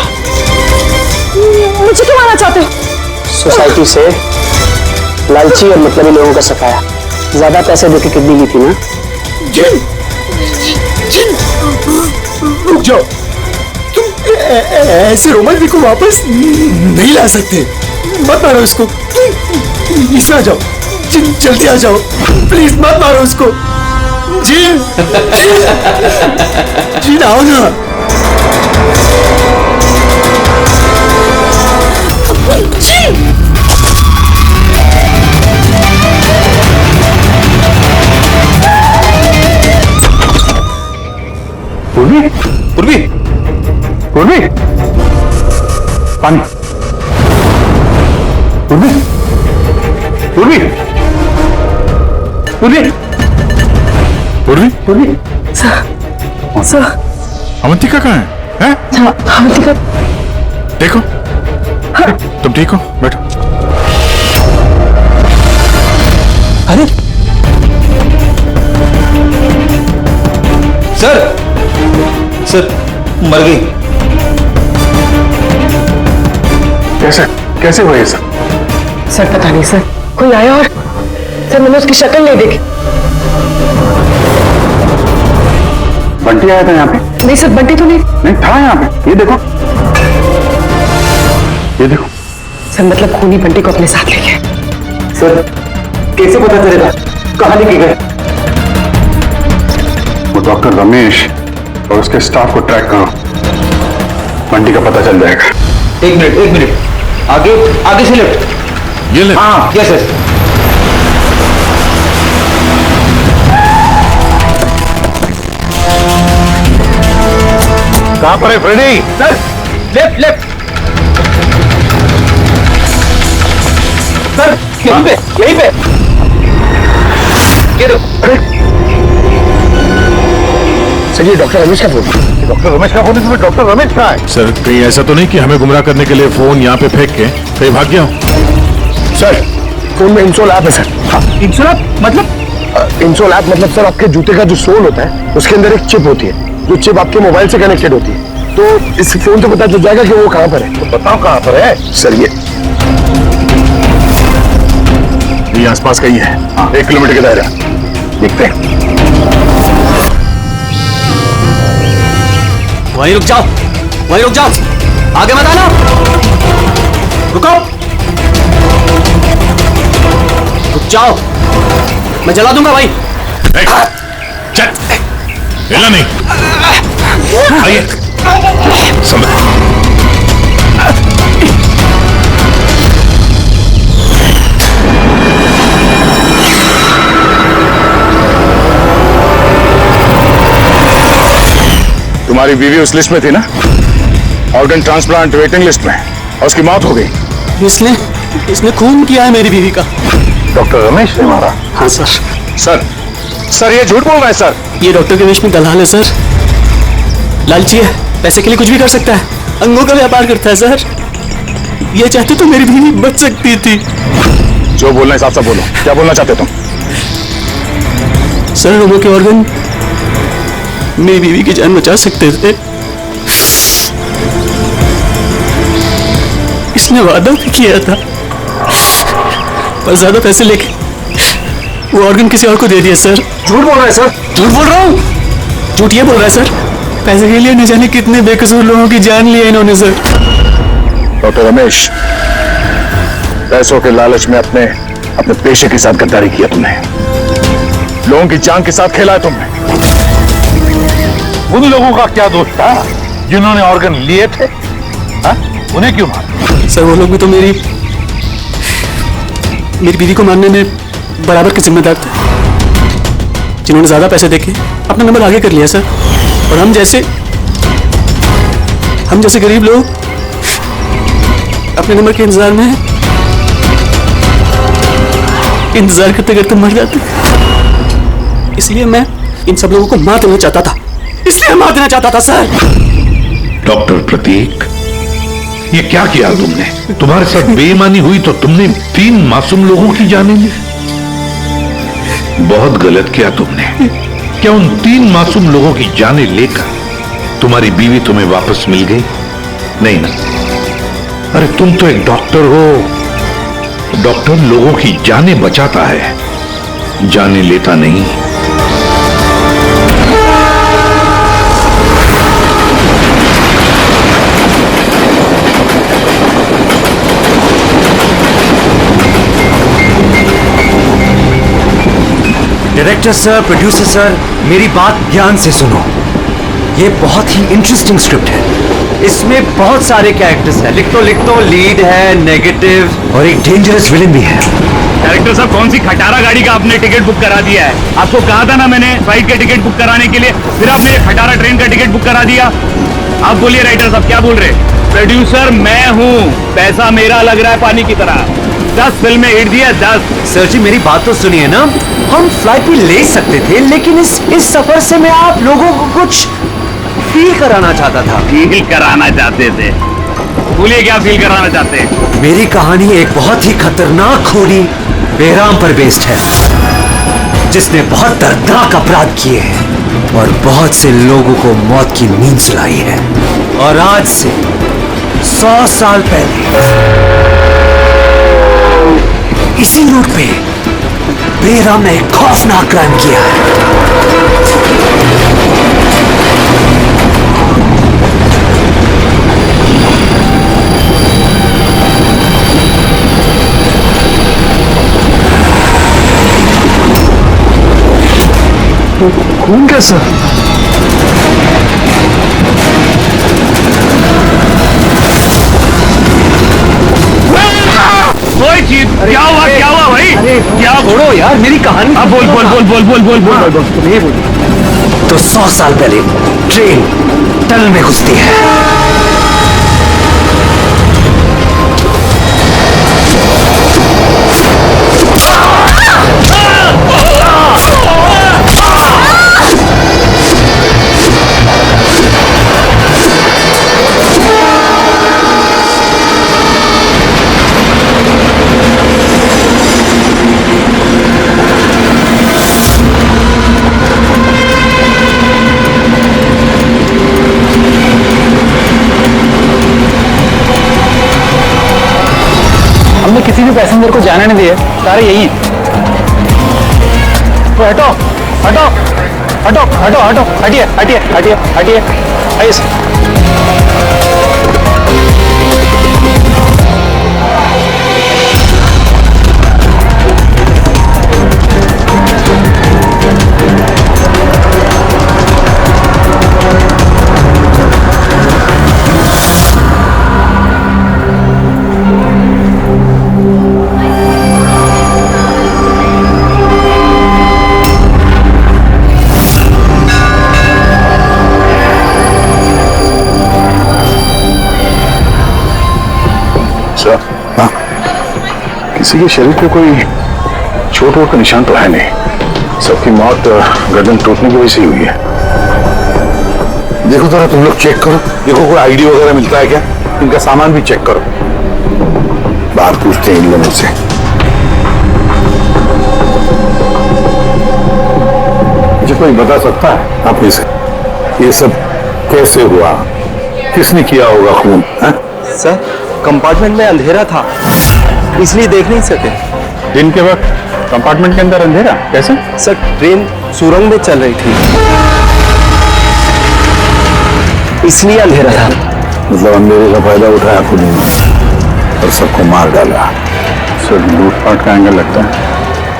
मुझे क्यों मारना चाहते हो? सोसाइटी से लालची और मतलबी लोगों का सफाया। ज्यादा पैसे देके किडनी ली थी ना? जिन, रुक जाओ, तुम ऐसे रोमा को वापस नहीं ला सकते। मत मारो उसको, इसे आ जाओ, जिन जल्दी आ जाओ, प्लीज मत मारो उसको। जिन, जिन आओ ना। जिन, पूर्वी, पूर्वी, पूर्वी, पानी, पूर्वी, पूर्वी, पूर्वी, पूर्वी, पूर्वी, सर, अवंतिका कहाँ है? हैं? अवंतिका, देखो, तुम ठीक हो? बैठो। अरे सर, सर मर गई। कैसे कैसे हुआ ये सब? सर पता नहीं सर, कोई आया और सर मैंने उसकी शक्ल नहीं देखी। बंटी आया था यहाँ पे? नहीं सर, बंटी तो नहीं था यहाँ पे। ये देखो, ये देखो। सर मतलब खूनी बंटी को अपने साथ ले गए। सर कैसे पता चलेगा कहाँ लेके गए? वो डॉक्टर रमेश और उसके स्टाफ को ट्रैक करो, बंटी का पता चल जाएगा। एक मिनट, आगे आगे से लेफ्ट। ये ले। हाँ, यस यस। कहां पर है Freddy? Sir left left. Sir यहीं पे, यहीं पे। ये देखो। सर ये डॉक्टर रमेश का फोन। डॉक्टर रमेश का फोन है, तो डॉक्टर रमेश कहाँ है? सर कहीं ऐसा तो नहीं कि हमें गुमराह करने के लिए फोन यहाँ पे फेंक के कहीं भाग गया हो? सर फोन में इंसोल ऐप है सर। इंसोल ऐप मतलब? इंसोल ऐप मतलब सर आपके जूते का जो सोल होता है उसके अंदर एक चिप होती है, जो चिप आपके मोबाइल से कनेक्टेड होती है। तो इस फोन से पता चल जाएगा कि वो कहाँ पर है। तो बताओ कहाँ पर है? सर ये आसपास का ही है। हाँ, 1 किलोमीटर के दायरा। देखते हैं। वहीं रुक जाओ, वहीं रुक जाओ, आगे मत आना। रुको, रुक जाओ, मैं जला दूंगा भाई। चल, हिला नहीं। आइए, समझ। तुम्हारी बीवी उस लिस्ट में थी ना, ऑर्गन ट्रांसप्लांट वेटिंग लिस्ट में, और उसकी मौत हो गई। इसने खून किया है मेरी बीवी का। डॉक्टर रमेश ने मारा? हाँ सर। सर ये झूठ बोल रहा है सर। ये डॉक्टर के वेश में दलाल है सर, लालची है, पैसे के लिए कुछ भी कर सकता है, अंगों का व्यापार करता है सर। ये चाहते तो मेरी बीवी बच सकती थी। जो बोलना है साफ साफ बोलो, क्या बोलना चाहते तुम? सर रोमा के ऑर्गन मेरी बीवी की जान बचा सकते थे। इसने वादा भी किया था, पर ज्यादा पैसे लेके वो ऑर्गन किसी और को दे दिया सर। झूठ बोल रहा है सर। झूठ बोल रहा हूँ, झूठ ये बोल रहा है सर। पैसे के लिए न जाने कितने बेकसूर लोगों की जान ली है इन्होंने सर। डॉक्टर रमेश, पैसों के लालच में अपने पेशे के साथ गद्दारी किया तुमने, लोगों की जान के साथ खेला है तुमने। उन लोगों का क्या दोष था जिन्होंने ऑर्गन लिए थे? हा? उन्हें क्यों मारा? सर वो लोग भी तो मेरी बीवी को मारने में बराबर के जिम्मेदार थे, जिन्होंने ज्यादा पैसे देके अपना नंबर आगे कर लिया सर। और हम जैसे गरीब लोग अपने नंबर के इंतजार में इंतजार करते करते मर जाते। इसलिए मैं इन सब लोगों को मार देना चाहता था, इसलिए मार देना चाहता था सर। डॉक्टर प्रतीक, ये क्या किया तुमने? तुम्हारे साथ बेईमानी हुई तो तुमने 3 मासूम लोगों की जानें ली। बहुत गलत किया तुमने। क्या उन 3 मासूम लोगों की जानें लेकर तुम्हारी बीवी तुम्हें वापस मिल गई? नहीं ना। अरे तुम तो एक डॉक्टर हो, डॉक्टर लोगों की जानें बचाता है, जानें लेता नहीं। डायरेक्टर सर, प्रोड्यूसर सर, मेरी बात ध्यान से सुनो। ये बहुत ही इंटरेस्टिंग स्क्रिप्ट है। इसमें बहुत सारे कैरेक्टर्स हैं। लिख तो लीड है, नेगेटिव और एक डेंजरस विलेन भी है। डायरेक्टर साहब, कौन सी खटारा गाड़ी का आपने टिकट बुक करा दिया है? आपको कहा था ना मैंने फ्लाइट के टिकट बुक कराने के लिए, फिर आपने ये खटारा ट्रेन का टिकट बुक करा दिया। आप बोलिए राइटर साहब, क्या बोल रहे? प्रोड्यूसर मैं हूँ, पैसा मेरा लग रहा है पानी की तरह। 10 फिल्में हिट दिया, 10। सर जी मेरी बात तो सुनिए ना, हम फ्लाइट भी ले सकते थे, लेकिन इस सफर से मैं आप लोगों को कुछ फील कराना चाहता था। फील कराना चाहते थे? बोलिए क्या फील कराना चाहते हैं? मेरी कहानी एक बहुत ही खतरनाक खूनी बेराम पर बेस्ड है, जिसने बहुत दर्दनाक अपराध किए हैं और बहुत से लोगों को मौत की नींद सुलाई है। और आज से 100 साल पहले इसी रूट पे बेराम ने एक खौफनाक क्राइम किया है। खून कैसा? कोई चीज क्या हुआ भाई? क्या छोड़ो यार मेरी कहानी। अब बोल। तुम्हें बोली तो 100 साल पहले ट्रेन टनल में घुसती है। हमने किसी भी पैसेंजर को जाने नहीं दिया, सारे यही हैं। तो हटो हटो हटो हटो हटो, हटिए हटिए हटिए हटिए, आइए। किसी के शरीर पे कोई चोट वोट का निशान तो है नहीं। सबकी मौत गर्दन टूटने की वजह से ही हुई है। देखो थोड़ा तुम लोग चेक करो, देखो कोई आईडी वगैरह मिलता है क्या। इनका सामान भी चेक करो। बात पूछते हैं इन लोगों से। मुझे कोई बता सकता है आप में से ये सब कैसे हुआ, किसने किया होगा खून? सर कंपार्टमेंट में अंधेरा था, इसलिए देख नहीं सके। दिन के वक्त कंपार्टमेंट के अंदर अंधेरा कैसे? सर ट्रेन सुरंग में चल रही थी, इसलिए अंधेरा था। मतलब अंधेरे का फायदा उठाया खूनी ने और सबको मार डाला। सर लूटपाट का एंगल लगता है।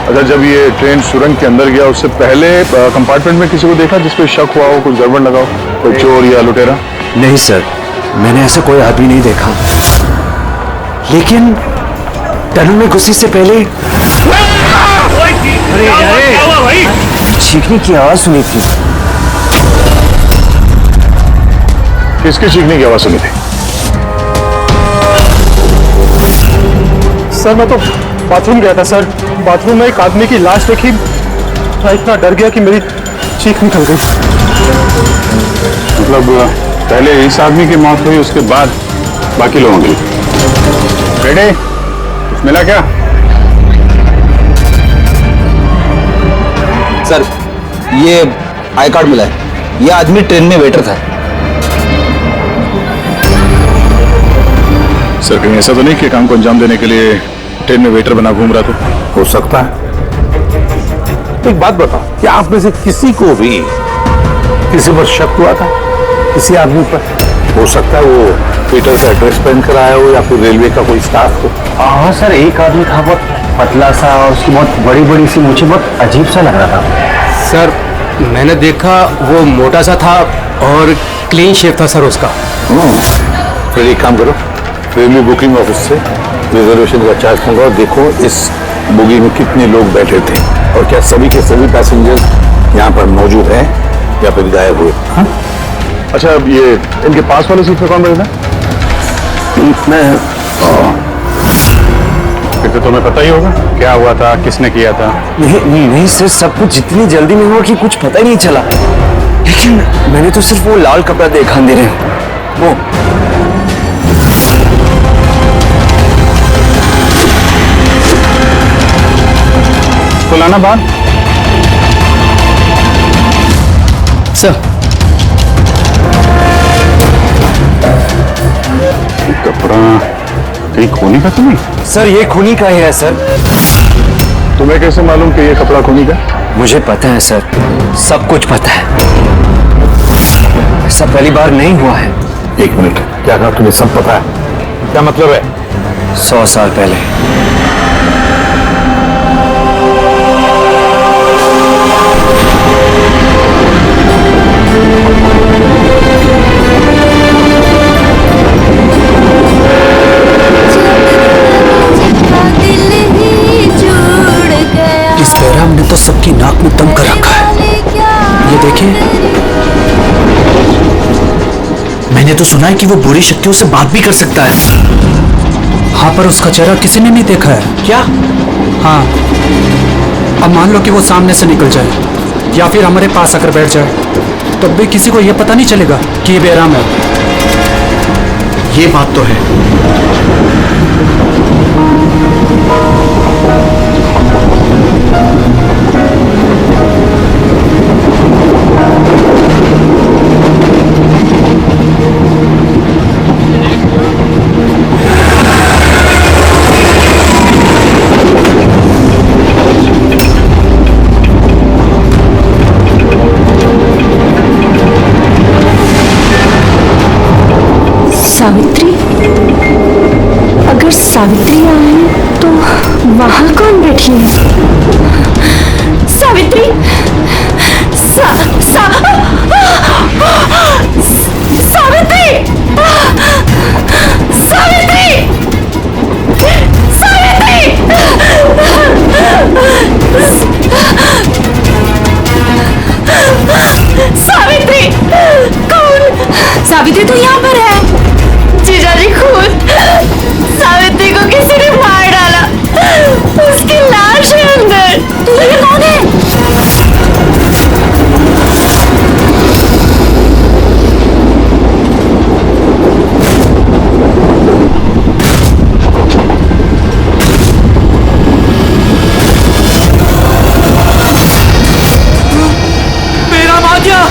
अच्छा, जब ये ट्रेन सुरंग के अंदर गया उससे पहले कंपार्टमेंट में किसी को देखा जिसपे शक हुआ हो, कुछ गड़बड़ लगा हो, कोई चोर या लुटेरा? नहीं सर, मैंने ऐसा कोई आदमी नहीं देखा, लेकिन टनल में घुसने से पहले चीखने की आवाज सुनी थी। किसके चीखने की आवाज सुनी थी? सर मैं तो बाथरूम गया था सर, बाथरूम में एक आदमी की लाश देखी, मैं इतना डर गया कि मेरी चीख निकल गई। मतलब पहले इस आदमी की मौत हुई, उसके बाद बाकी लोगों की। बेटे कुछ मिला क्या? सर ये आई कार्ड मिला है, ये आदमी ट्रेन में वेटर था। सर कहीं ऐसा तो नहीं कि काम को अंजाम देने के लिए ट्रेन में वेटर बना घूम रहा था। हो सकता है। एक बात बताओ, क्या आप में से किसी को भी किसी पर शक हुआ था, किसी आदमी पर? हो सकता है वो वेटर का ड्रेस पहन कर आया हो या फिर रेलवे का कोई स्टाफ हो। हाँ सर, एक आदमी था बहुत पतला सा और उसकी बहुत बड़ी बड़ी सी मूछें, बहुत अजीब सा लग रहा था। सर मैंने देखा वो मोटा सा था और क्लीन शेव था सर उसका। फिर एक काम करो, रेलवे बुकिंग ऑफिस से रिजर्वेशन का चार्ज मंगाओ, देखो इस बोगी में कितने लोग बैठे थे और क्या सभी के सभी पैसेंजर्स यहाँ पर मौजूद हैं या फिर गायब हुए। हाँ? अच्छा, अब ये इनके पास वाले सीट पे कौन बैठा? मैं फिर तो तुम्हें पता ही होगा क्या हुआ था, किसने किया था। नहीं सर, सब कुछ जितनी जल्दी में हुआ कि कुछ पता ही नहीं चला। लेकिन मैंने तो सिर्फ वो लाल कपड़ा देखा अंधेरे में। वो फुलाना बात सर। कपड़ा कहीं खूनी का तो नहीं? सर ये खूनी का ही है सर। तुम्हें कैसे मालूम कि ये कपड़ा खूनी का? मुझे पता है सर, सब कुछ पता है। ऐसा पहली बार नहीं हुआ है। एक मिनट, क्या कहा तुम्हें सब पता है? क्या मतलब है? 100 साल पहले इस बैराम ने तो सबकी नाक में दम कर रखा है। ये देखिए, मैंने तो सुना है कि वो बुरी शक्तियों से बात भी कर सकता है। हाँ, पर उसका चेहरा किसी ने नहीं देखा है। क्या? हाँ, अब मान लो कि वो सामने से निकल जाए या फिर हमारे पास आकर बैठ जाए, तब भी किसी को यह पता नहीं चलेगा कि ये बैराम है। ये बात तो है। सावित्री? अगर सावित्री आए तो वहां कौन बैठी है? सावित्री! सावित्री! सावित्री! सावित्री! कौन? सावित्री तो यहाँ पर है। जीजाजी खुद सावित्री को किसी ने मार डाला, उसकी लाश है अंदर। तो ये कौन है? मेरा आ गया।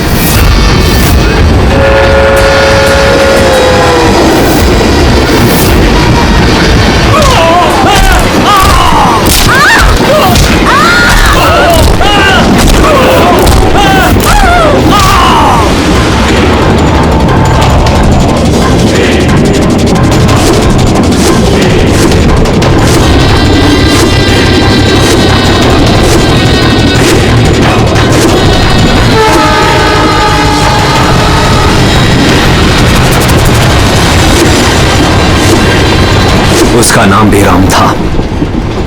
उसका नाम बेराम था।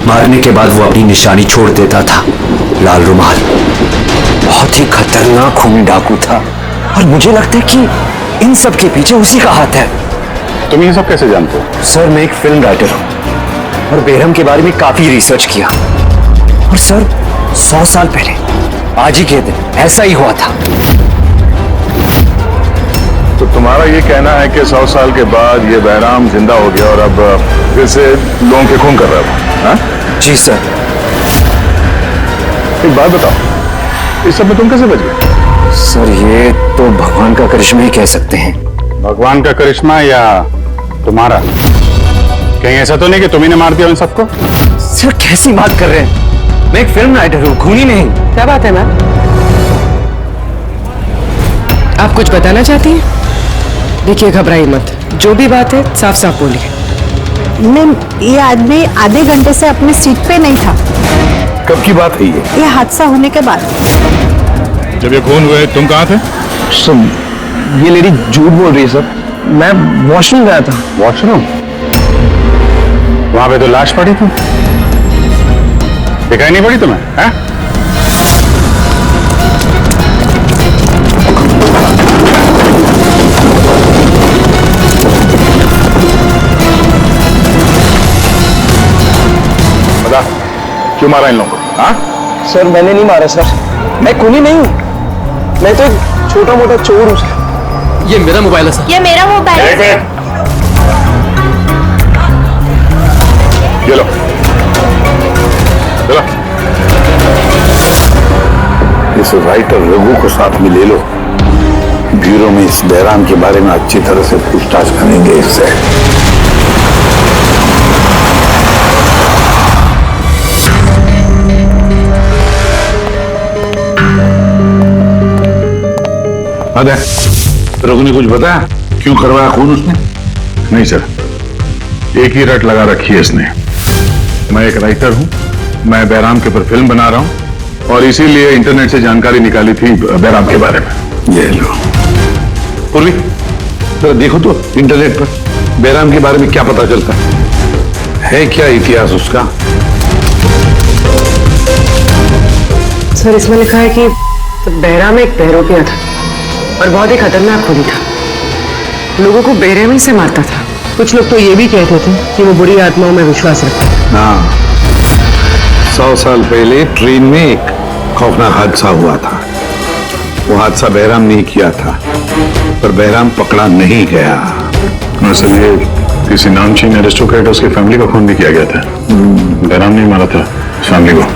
मारने के बाद वो अपनी निशानी छोड़ देता था, लाल रुमाल। बहुत ही खतरनाक खूनी डाकू था और मुझे लगता है कि इन सब के पीछे उसी का हाथ है। तुम ये सब कैसे जानते हो? सर मैं एक फिल्म राइटर हूं और बेरहम के बारे में काफी रिसर्च किया। और सर 100 साल पहले आज ही के दिन ऐसा ही हुआ था। तो तुम्हारा ये कहना है कि 100 साल के बाद ये बैराम जिंदा हो गया और अब फिर से लोगों के खून कर रहा है? हाँ? जी सर। एक बात बताओ, इस सब में तुम कैसे बच गए? सर ये तो भगवान का करिश्मा ही कह सकते हैं। भगवान का करिश्मा या तुम्हारा? कहीं ऐसा तो नहीं कि तुम्ही ने मार दिया उन सबको? सर कैसी बात कर रहे हैं? मैं एक फिल्म राइटर हूँ, खूनी नहीं। क्या बात है मैम? आप कुछ बताना चाहती हैं? देखिए घबराइए मत, जो भी बात है साफ साफ बोलिए। मैम, ये आदमी आधे घंटे से अपने सीट पे नहीं था। कब की बात है ये हादसा होने के बाद। जब ये खून हुए तुम कहाँ थे? सर ये लेडी झूठ बोल रही है सर। मैं वॉशरूम गया था। वॉशरूम? वहां पे तो लाश पड़ी थी, दिखाई नहीं पड़ी तुम्हें? हैं? बता क्यों मारा इन लोगों को? हाँ? सर मैंने नहीं मारा सर, मैं खूनी नहीं हूँ, मैं तो एक छोटा मोटा चोर हूँ सर। ये मेरा मोबाइल है सर। ये मेरा मोबाइल है। ये लो, चलो। इस राइटर रघु को साथ में ले लो, ब्यूरो में इस बैराम के बारे में अच्छी तरह से पूछताछ करेंगे इससे। अरे रघु ने कुछ बताया क्यों करवाया खून उसने? नहीं सर, एक ही रट लगा रखी है इसने। मैं एक राइटर हूं, मैं बैराम के ऊपर फिल्म बना रहा हूं और इसीलिए इंटरनेट से जानकारी निकाली थी बैराम के बारे में। ये लो पूर्वी, जरा देखो तो इंटरनेट पर बैराम के बारे में क्या पता चलता है क्या इतिहास उसका? सर इसमें लिखा है कि बहराम एक बहरोपिया था और बहुत ही खतरनाक खूनी था। लोगों को बेरहमी से मारता था। कुछ लोग तो ये भी कहते थे कि वो बुरी आत्माओं में विश्वास रखता है। हाँ, 100 साल पहले ट्रेन में एक खौफनाक हादसा हुआ था। वो हादसा बहराम ने किया था, पर बहराम पकड़ा नहीं गया। सर ये किसी नामचीन एरिस्टोक्रेट उसकी फैमिली का खून भी किया गया था। बहराम ने मारा था फैमिली को।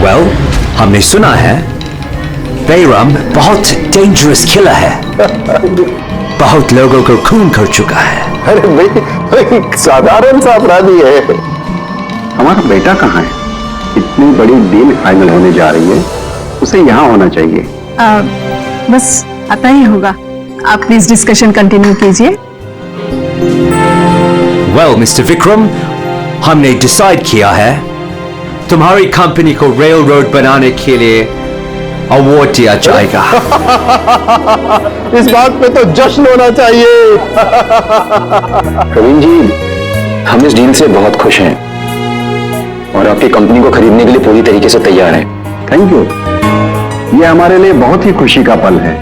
वेल, हमने सुना है बैराम बहुत डेंजरस किलर है। बहुत लोगों को खून कर चुका है। अरे भाई साधारण सा अपराधी है। हमारा बेटा कहाँ है? इतनी बड़ी डील फाइनल होने जा रही है, उसे यहाँ होना चाहिए। बस आता ही होगा। आप प्लीज डिस्कशन कंटिन्यू कीजिए। वेल मिस्टर विक्रम, हमने डिसाइड किया है तुम्हारी कंपनी को रेल रोड बनाने के लिए अवार्ड दिया जाएगा। इस बात पे तो जश्न होना चाहिए। प्रवीण जी, हम इस डील से बहुत खुश हैं और आपकी कंपनी को खरीदने के लिए पूरी तरीके से तैयार हैं। Thank you. ये हमारे लिए बहुत ही खुशी का पल है।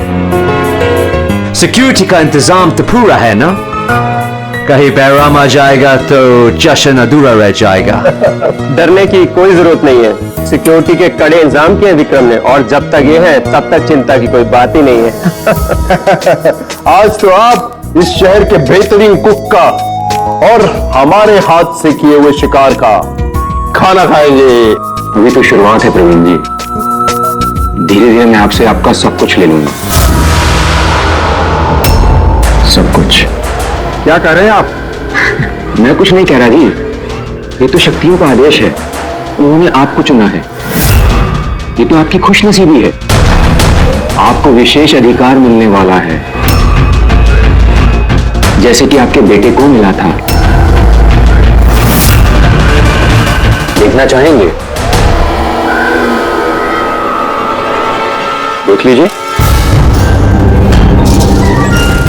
सिक्योरिटी का इंतजाम तो पूरा है ना? कहीं बैराम आ जाएगा तो जश्न अधूरा रह जाएगा। डरने की कोई जरूरत नहीं है। सिक्योरिटी के कड़े इंतजाम किए विक्रम ने, और जब तक ये है तब तक चिंता की कोई बात ही नहीं है। आज तो आप इस शहर के बेहतरीन कुक का और हमारे हाथ से किए हुए शिकार का खाना खाएंगे। अभी तो शुरुआत है प्रवीण जी, धीरे धीरे मैं आपसे आपका सब कुछ ले लूंगा। सब कुछ? क्या कह रहे हैं आप? मैं कुछ नहीं कह रहा जी, ये तो शक्तियों का आदेश है। उन्होंने आपको चुना है। ये तो आपकी खुशनसीबी है। आपको विशेष अधिकार मिलने वाला है, जैसे कि आपके बेटे को मिला था। देखना चाहेंगे? देख लीजिए।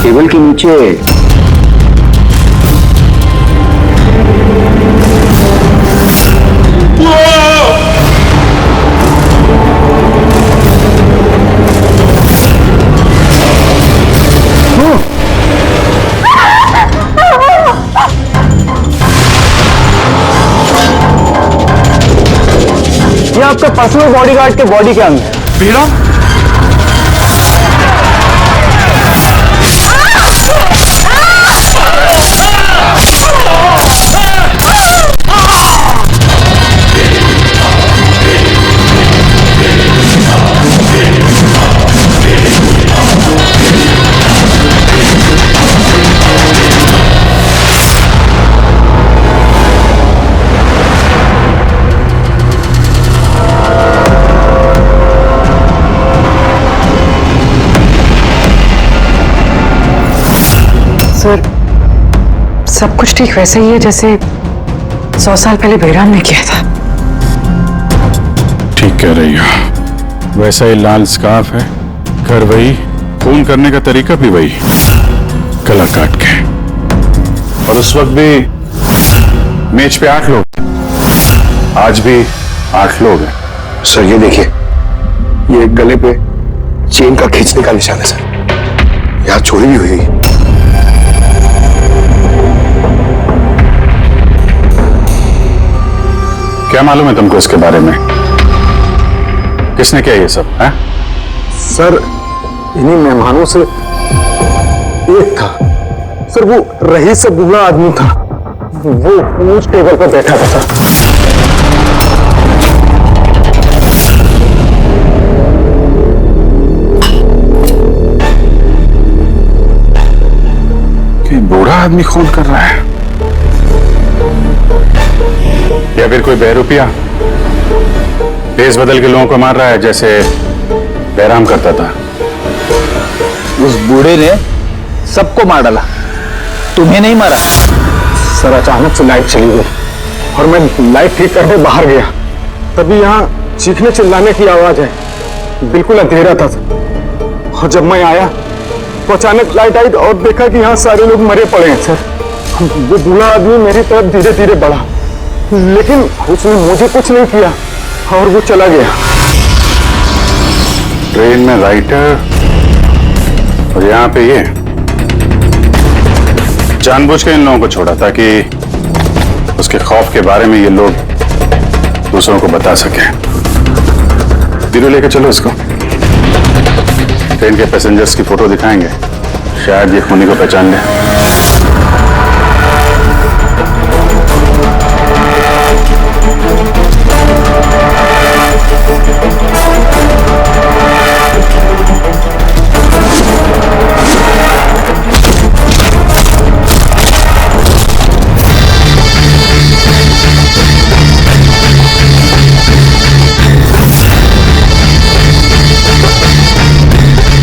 टेबल के नीचे ये आपका पर्सनल बॉडीगार्ड के बॉडी के अंग है। बेराम? सर, सब कुछ ठीक वैसे ही है जैसे 100 साल पहले बेराम ने किया था। ठीक कह रही हो। वैसा ही लाल स्कार्फ है, घर वही, खून करने का तरीका भी वही, गला काट के। और उस वक्त भी मेज पे 8 लोग थे, आज भी 8 लोग हैं। सर ये देखिए, ये गले पे चेन का खींचने का निशान है सर, यहाँ चोरी भी हुई है। क्या मालूम है तुमको इसके बारे में? किसने किया ये सब है? सर इन्हीं मेहमानों से एक था सर, वो रहीस से बूढ़ा आदमी था, वो उस टेबल पर बैठा था सर। कि बूढ़ा आदमी खून कर रहा है या फिर कोई बहरूपिया भेस बदल के लोगों को मार रहा है जैसे बैराम करता था? उस बूढ़े ने सबको मार डाला, तुम्हें नहीं मारा। सर अचानक से लाइट चली गई और मैं लाइट ठीक करने बाहर गया, तभी यहाँ चीखने चिल्लाने की आवाज है। बिल्कुल अंधेरा था सर, और जब मैं आया तो अचानक लाइट आई और देखा कि यहाँ सारे लोग मरे पड़े हैं सर। वो बूढ़ा आदमी मेरी तरफ धीरे धीरे बढ़ा, लेकिन उसने मुझे कुछ नहीं किया और वो चला गया। ट्रेन में राइटर और यहाँ पे ये जानबूझ के इन लोगों को छोड़ा ताकि उसके खौफ के बारे में ये लोग दूसरों को बता सके। धीरे लेके चलो इसको, ट्रेन के पैसेंजर्स की फोटो दिखाएंगे, शायद ये खूनी को पहचान ले।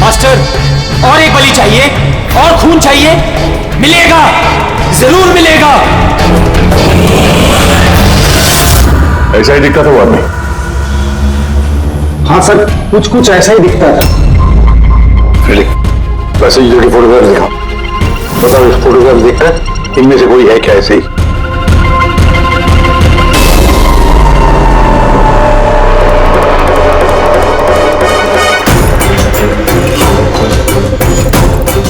मास्टर, और एक बलि चाहिए, और खून चाहिए, मिलेगा, जरूर मिलेगा। ऐसा ही दिखता था वो आदमी? हाँ सर, कुछ कुछ ऐसा ही दिखता था। पैसेंजर की फोटोग्राफ दिखाओ, बताओ इस फोटोग्राफ देखकर इनमें से कोई है क्या ऐसे ही?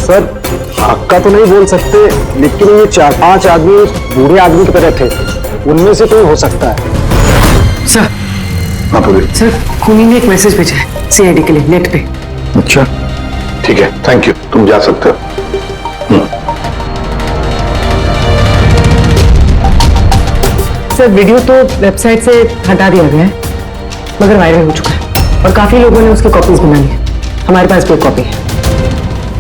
सर पक्का तो नहीं बोल सकते, लेकिन ये 4-5 आदमी बूढ़े आदमी की तरह थे, उनमें से कोई हो सकता है। सर, हाँ बोलिए। सर खूनी ने एक मैसेज भेजा है सीआईडी के लिए नेट पे। अच्छा ठीक है, थैंक यू, तुम जा सकते हो। सर वीडियो तो वेबसाइट से हटा दिया गया है, मगर वायरल हो चुका है और काफी लोगों ने उसकी कॉपीज बना ली है। हमारे पास भी एक कॉपी है।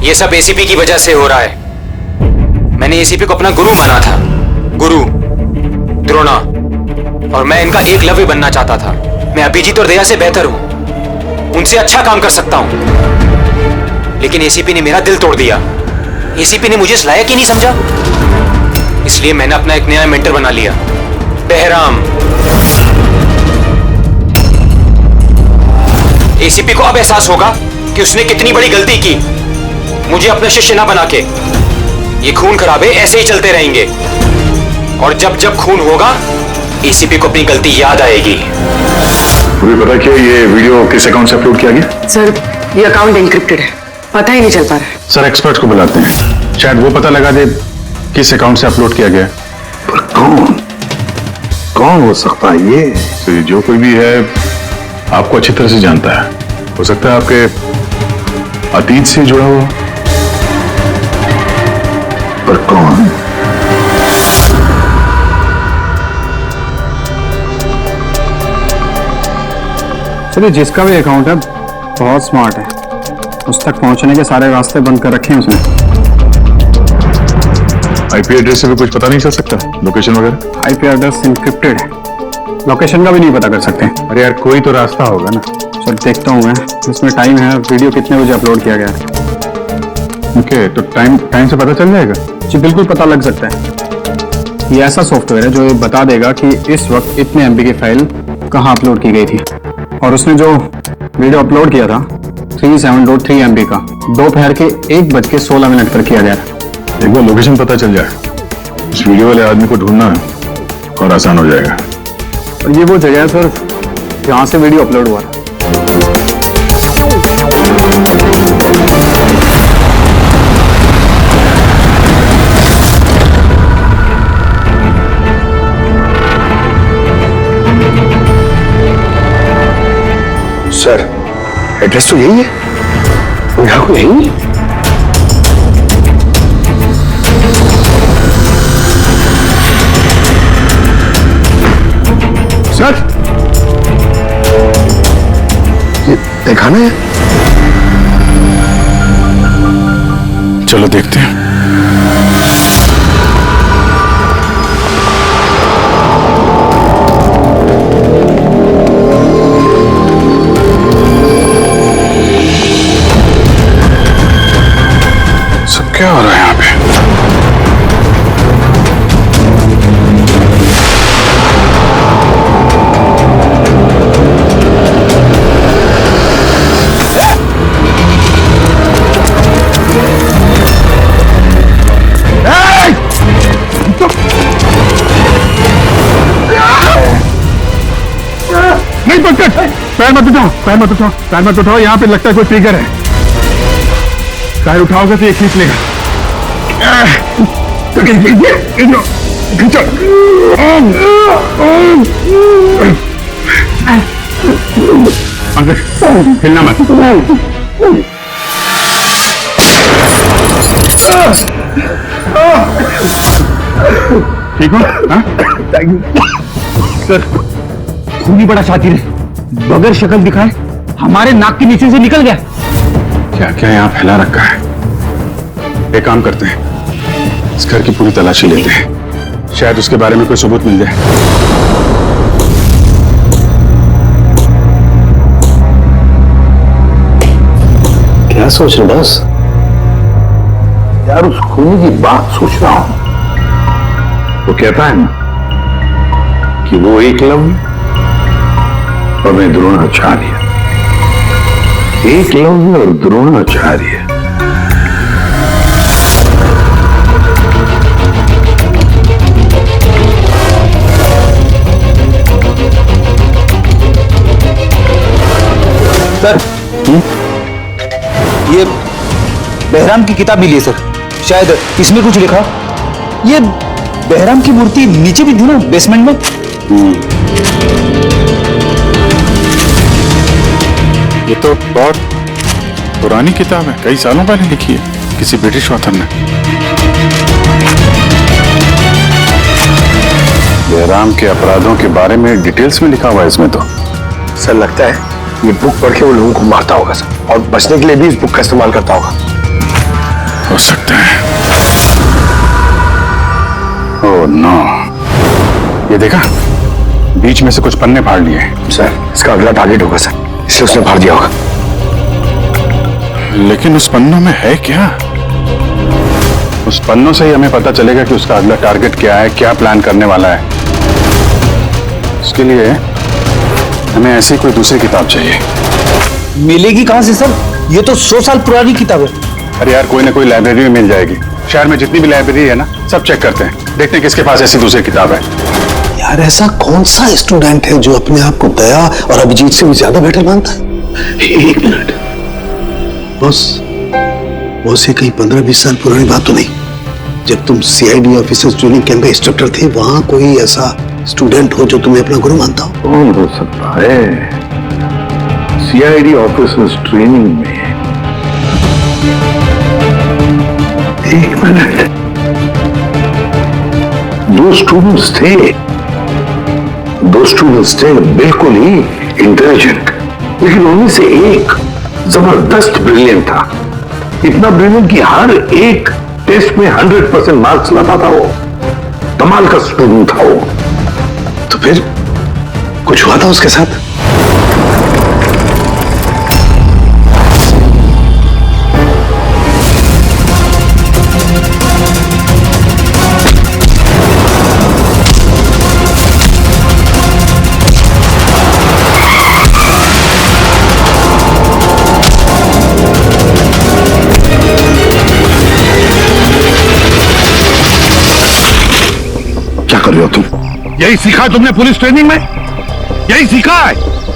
ये सब एसीपी की वजह से हो रहा है। मैंने एसीपी को अपना गुरु माना था, गुरु द्रोणा, और मैं इनका एकलव्य बनना चाहता था। मैं अभिजीत और दया से बेहतर हूं, उनसे अच्छा काम कर सकता हूं, लेकिन एसीपी ने मेरा दिल तोड़ दिया। एसीपी ने मुझे इस लायक ही नहीं समझा, इसलिए मैंने अपना एक नया मेंटर बना लिया, बहराम। एसीपी को अब एहसास होगा कि उसने कितनी बड़ी गलती की, मुझे अपना शिष्य ना बना के। ये खून खराबे ऐसे ही चलते रहेंगे, और जब जब खून होगा एसीपी को अपनी गलती याद आएगी। तुम्हें पता क्या ये वीडियो किस अकाउंट से अपलोड किया गया? सर ये अकाउंट एन्क्रिप्टेड है, पता ही नहीं चल पा रहा है। सर एक्सपर्ट को बुलाते हैं, शायद वो पता लगा दे किस अकाउंट से अपलोड किया गया। पर कौन हो सकता है ये? तो जो कोई भी है आपको अच्छी तरह से जानता है। हो सकता है आपके अतीत से जुड़ा हुआ। पर कौन? चलिए, जिसका भी अकाउंट है बहुत स्मार्ट है, उस तक पहुंचने के सारे रास्ते बंद कर रखे हैं उसने। आईपी एड्रेस से भी कुछ पता नहीं चल सकता, लोकेशन वगैरह? आईपी एड्रेस इंक्रिप्टेड है, लोकेशन का भी नहीं पता कर सकते। अरे यार, कोई तो रास्ता होगा ना। चल देखता हूँ मैं, इसमें टाइम है, वीडियो कितने बजे अपलोड किया गया है। ओके, तो टाइम से पता चल जाएगा? जी बिल्कुल पता लग सकता है। ये ऐसा सॉफ्टवेयर है जो ये बता देगा कि इस वक्त इतने एमबी की फाइल कहाँ अपलोड की गई थी, और उसने जो वीडियो अपलोड किया था 37.3 MB का दोपहर के 1:16 पर किया गया था। एक बार लोकेशन पता चल जाए, उस वीडियो वाले आदमी को ढूंढना और आसान हो जाएगा। और ये वो जगह है सर जहाँ से वीडियो अपलोड हुआ था। सर, एड्रेस तो यही है, यहाँ को यही है। सर, ये दिखाना है। चलो देखते हैं। क्या हो रहा है यहाँ पे? नहीं पकड़, पैर मत उठाओ, पैर मत उठाओ, पैर मत उठाओ। यहाँ पे लगता है कोई ट्रिगर है। पैर उठाओगे तो ये खींच लेगा। खींचो। हिलना मत। ठीक हो? सर, खूनी बड़ा शातिर है, बगैर शक्ल दिखाए हमारे नाक के नीचे से निकल गया। क्या क्या यहाँ फैला रखा है? एक काम करते हैं, इस घर की पूरी तलाशी लेते हैं, शायद उसके बारे में कोई सबूत मिल जाए। क्या सोच रहे बस? यार, उस खूनी की बात सोच रहा हूं। वो कहता है ना कि वो एकलव्य और मैं द्रोणाचार्य। एकलव्य और द्रोणाचार्य। सर, ये बहराम की किताब मिली है सर, शायद इसमें कुछ लिखा। ये बहराम की मूर्ति नीचे भी थी ना, बेसमेंट में। ये तो बहुत पुरानी किताब है, कई सालों पहले लिखी है किसी ब्रिटिश ऑथर ने। बहराम के अपराधों के बारे में डिटेल्स में लिखा हुआ है इसमें तो। सर, लगता है ये बुक पढ़ के वो लोगों को मारता होगा सर, और बचने के लिए भी इस बुक का इस्तेमाल करता होगा। हो सकता है। ओह नो, ये देखा, बीच में से कुछ पन्ने फाड़ लिए। सर, इसका अगला टारगेट होगा सर, इसलिए उसने फाड़ दिया होगा। लेकिन उस पन्नों में है क्या? उस पन्नों से ही हमें पता चलेगा कि उसका अगला टारगेट क्या है, क्या प्लान करने वाला है। उसके लिए हमें ऐसी कोई दूसरी किताब चाहिए। मिलेगी कहां से सर? ये तो 100 साल पुरानी किताब है। अरे यार, कोई ना कोई लाइब्रेरी में मिल जाएगी। शहर में जितनी भी लाइब्रेरी है ना, सब चेक करते हैं, देखते हैं किसके पास ऐसी दूसरी किताब है। यार, ऐसा कौन सा स्टूडेंट है जो अपने आप को दया और अभिजीत से भी ज्यादा बेटर मानता है? एक मिनट बॉस, ये कहीं 15-20 साल पुरानी बात तो नहीं? जब तुम सीआईडी ऑफिसर्स ट्रेनिंग कैंप का इंस्ट्रक्टर थे, वहां कोई ऐसा स्टूडेंट हो जो तुम्हें अपना गुरु मानता हो? कौन हो सकता है? सीआईडी ऑफिसर्स ट्रेनिंग में, एक मिनट, 2 स्टूडेंट्स थे, 2 स्टूडेंट्स थे बिल्कुल ही इंटेलिजेंट, लेकिन उनमें से एक जबरदस्त ब्रिलियंट था, इतना ब्रिलियंट कि हर एक टेस्ट में 100% मार्क्स लाता था वो, कमाल का स्टूडेंट था वो। तो फिर कुछ हुआ था उसके साथ? क्या कर रहे हो तुम? यही सीखा है तुमने पुलिस ट्रेनिंग में? यही सीखा है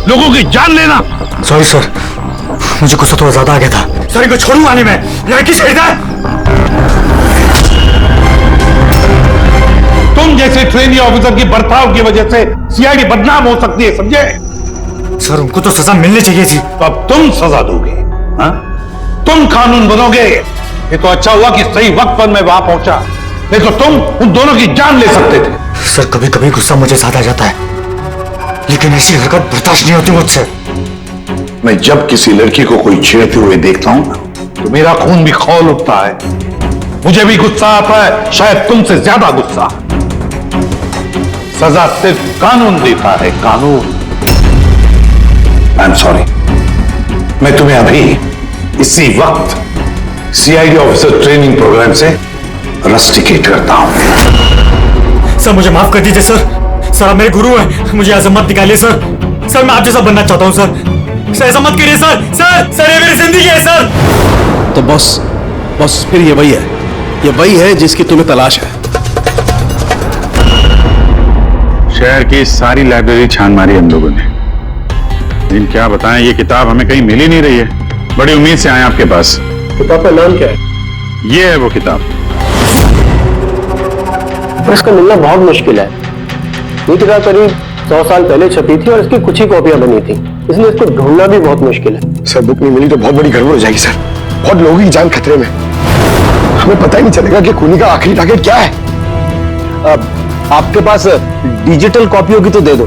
लोगों की जान लेना? सॉरी सर, मुझे गुस्सा थोड़ा ज्यादा आ गया था। सर इनको छोड़ूंगा नहीं मैं, लड़की छेड़ता है। तुम जैसे ट्रेनी ऑफिसर की बर्ताव की वजह से सीआईडी बदनाम हो सकती है, समझे? सर उनको तो सजा मिलनी चाहिए थी। तो अब तुम सजा दोगे? हाँ? तुम कानून बनोगे? ये तो अच्छा हुआ कि सही वक्त पर मैं वहां पहुंचा, नहीं तो तुम उन दोनों की जान ले सकते थे। सर कभी कभी गुस्सा मुझे ज्यादा आ जाता है, लेकिन ऐसी हरकत बर्दाश्त नहीं होती मुझसे। मैं जब किसी लड़की को कोई छेड़ते हुए देखता हूं तो मेरा खून भी खौल उठता है, मुझे भी गुस्सा आता है, शायद तुमसे ज्यादा गुस्सा। सजा सिर्फ कानून देता है, कानून। आई एम सॉरी, मैं तुम्हें अभी इसी वक्त सीआईडी ऑफिसर ट्रेनिंग प्रोग्राम से रस्टिकेट करता हूं। सर मुझे माफ कर दीजिए सर, सर आप मेरे गुरु हैं, मुझे ऐसा मत निकालिए सर। सर मैं आप जैसा बनना चाहता हूं सर, ऐसा मत करिए सर। सर ये मेरी जिंदगी है सर। तो बस फिर ये वही है जिसकी तुम्हें तलाश है। शहर की सारी लाइब्रेरी छान मारी हम लोगों ने, लेकिन क्या बताएं, ये किताब हमें कहीं मिल ही नहीं रही है। बड़ी उम्मीद से आए आपके पास। किताब का नाम क्या है? ये है वो किताब। इसका मिलना बहुत मुश्किल है। ये किताब करीब 100 साल पहले छपी थी और इसकी कुछ ही कॉपियां बनी थी, इसलिए इसको ढूंढना भी बहुत मुश्किल है। सर बुक नहीं मिली तो बहुत बड़ी गड़बड़ हो जाएगी सर, बहुत लोगों की जान खतरे में। हमें पता ही नहीं चलेगा कि खूनी का आखिरी टारगेट क्या है। आपके पास डिजिटल कॉपी होगी तो दे दो,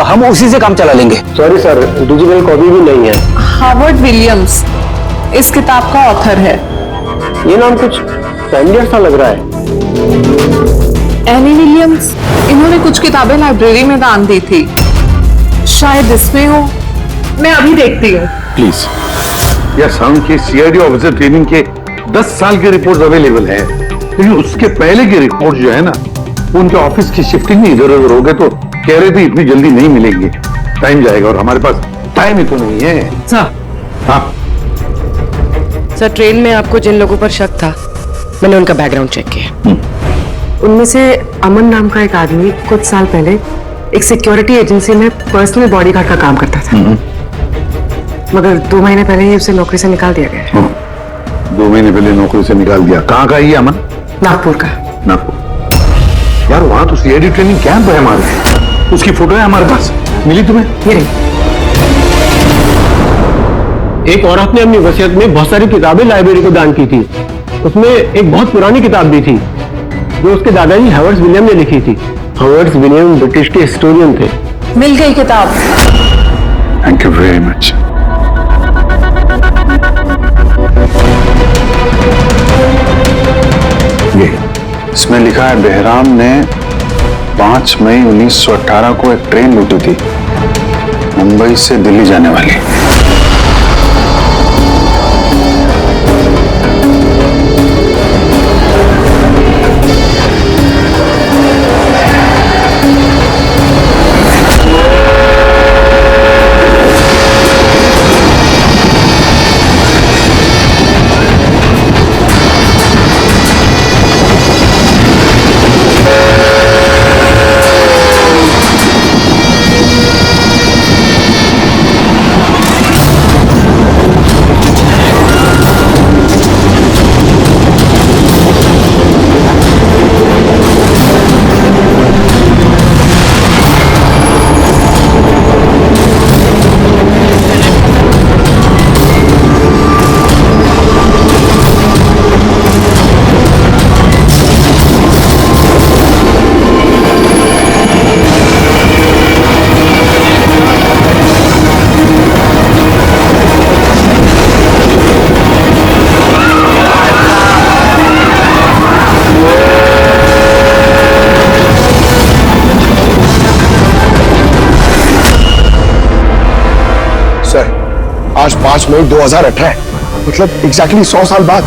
हम उसी से काम चला लेंगे। सॉरी सर, डिजिटल कॉपी भी नहीं है। हार्वर्ड विलियम्स इस किताब का ऑथर है। ये नाम कुछ फैमिलियर सा लग रहा है। एनी विलियम्स, इन्होंने कुछ किताबें लाइब्रेरी में दान दी थी, शायद इसमें हो। मैं अभी देखती हूँ। प्लीज। यह साउंड की सीआईडी ऑफिसर ट्रेनिंग के 10 साल के रिपोर्ट अवेलेबल है, लेकिन उसके पहले की रिपोर्ट जो है ना, वो उनके ऑफिस की शिफ्टिंग में इधर उधर हो गए, तो कह रहे थे इतनी जल्दी नहीं मिलेंगे, टाइम जाएगा, और हमारे पास टाइम ही तो नहीं है। सर। हाँ सर, ट्रेन में आपको जिन लोगों पर शक था, मैंने उनका बैकग्राउंड चेक किया। उनमें से अमन नाम का एक आदमी कुछ साल पहले एक सिक्योरिटी एजेंसी में पर्सनल बॉडीगार्ड का काम करता था, मगर 2 महीने पहले ही उसे नौकरी से निकाल दिया गया। 2 महीने पहले नौकरी से निकाल दिया। कहाँ का ये अमन? नागपुर का। नागपुर। यार वहां तो सीआईडी ट्रेनिंग कैंप है हमारे, उसकी फोटो है हमारे पास, मिली तुम्हें? ये रही। एक औरत ने अपनी वसीयत में बहुत सारी किताबें लाइब्रेरी को दान की थी। उसमें एक बहुत पुरानी किताब भी थी जो उसके दादाजी हावर्ड विलियम ने लिखी थी। हावर्ड विलियम ब्रिटिश के हिस्टोरियन थे। मिल गई किताब। Thank you very much. ये इसमें लिखा है, बेहराम ने 5 मई 1918 को एक ट्रेन लूटी थी, मुंबई से दिल्ली जाने वाली। आज 5 मई 2018 है, मतलब एग्जैक्टली 100 साल बाद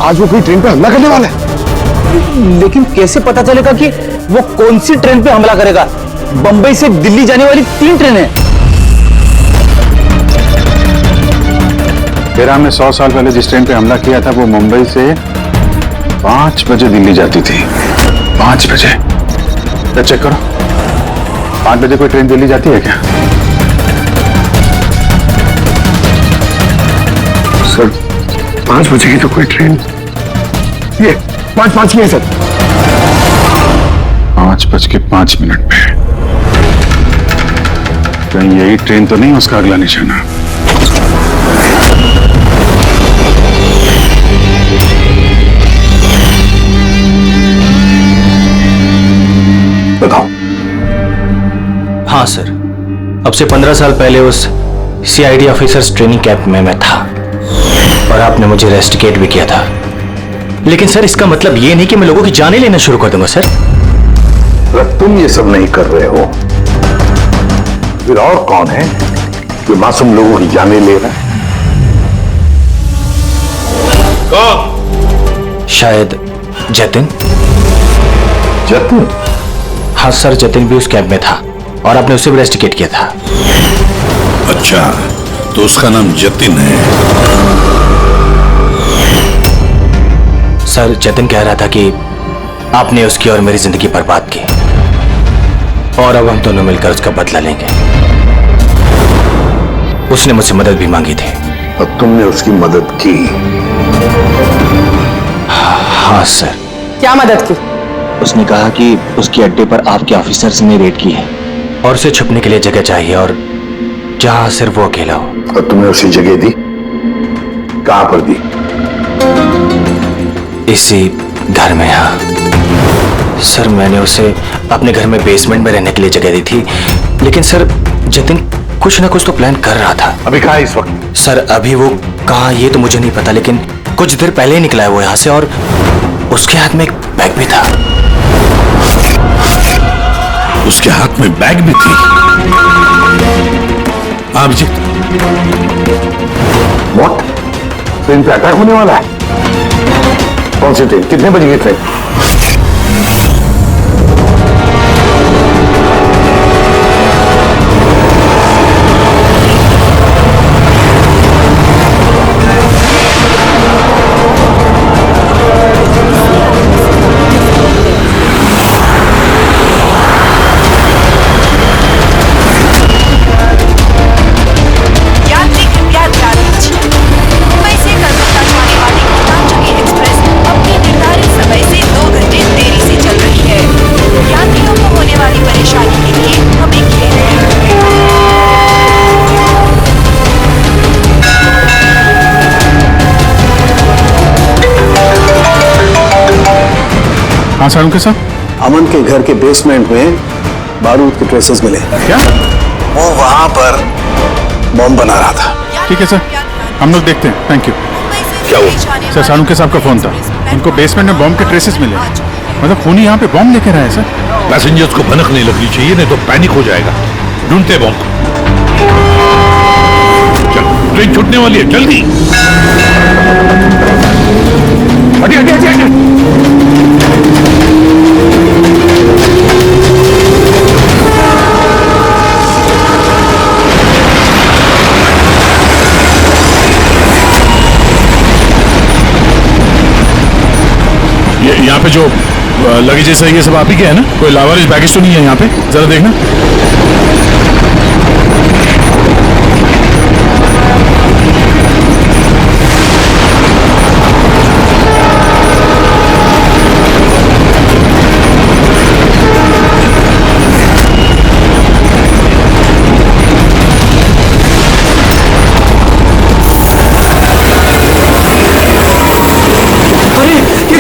आज वो कोई ट्रेन पे हमला करने वाला है। लेकिन कैसे पता चलेगा कि वो कौन सी ट्रेन पे हमला करेगा? बंबई से दिल्ली जाने वाली 3 ट्रेनें। बेहराम ने 100 साल पहले जिस ट्रेन पे हमला किया था वो मुंबई से 5 बजे दिल्ली जाती थी। 5 बजे। तो चेक करो, 5 बजे कोई ट्रेन दिल्ली जाती है क्या? सर 5 बजे की तो कोई ट्रेन, ये 5:05 की है सर। 5:05 पे। कहीं यही ट्रेन तो नहीं उसका अगला निशाना? बताओ। हाँ सर, अब से 15 साल पहले उस सीआईडी ऑफिसर्स ट्रेनिंग कैंप में मैं था और आपने मुझे रेस्टिकेट भी किया था। लेकिन सर इसका मतलब ये नहीं कि मैं लोगों की जानें लेना शुरू कर दूंगा सर। अगर तुम ये सब नहीं कर रहे हो फिर और कौन है जो मासूम लोगों की जानें ले रहा है? शायद जतिन। जतिन? हाँ सर, जतिन भी उस कैंप में था और आपने उसे भी रेस्टिकेट किया था। अच्छा, तो उसका नाम जतिन है। सर जतिन कह रहा था कि आपने उसकी और मेरी जिंदगी बर्बाद की और अब हम दोनों मिलकर उसका बदला लेंगे। उसने मुझसे मदद भी मांगी थी। और तुमने उसकी मदद की? हाँ सर। क्या मदद की? उसने कहा कि उसके अड्डे पर आपके ऑफिसर्स ने रेड की है और उसे छुपने के लिए जगह चाहिए और जहां सिर्फ वो अकेला हो। और तुमने उसे जगह दी? कहां पर दी? इसी घर में। हाँ सर, मैंने उसे अपने घर में बेसमेंट में रहने के लिए जगह दी थी। लेकिन सर जतिन कुछ ना कुछ तो प्लान कर रहा था। अभी कहाँ है इस वक्त? सर अभी वो कहाँ ये तो मुझे नहीं पता, लेकिन कुछ देर पहले ही निकला है वो यहाँ से और उसके हाथ में एक बैग भी था। उसके हाथ में बैग भी थी? अभिजीत, व्हाट? ट्रेन पे अटैक होने वाला है? कौन सी ट्रेन? कितने बजे की ट्रेन? हाँ सारुण के साथ अमन के घर के बेसमेंट में बारूद के ट्रेसेस मिले। क्या? वो वहां पर बम बना रहा था। ठीक है सर, हम लोग देखते हैं। Thank you. क्या हुआ? सर सारुण के साहब का फोन था, उनको बेसमेंट में बम के ट्रेसेस मिले। मतलब खूनी यहाँ पे बम लेकर आए सर। पैसेंजर्स को भनक नहीं लगनी चाहिए, नहीं तो पैनिक हो जाएगा। ढूंढते बम को। चल, ट्रेन छूटने वाली है, जल्दी। हटिए हटिए हटिए। यहाँ पे जो लगेजेस है ये सब आप ही के है ना? कोई लावारिस बैगेज तो नहीं है यहाँ पे? जरा देखना।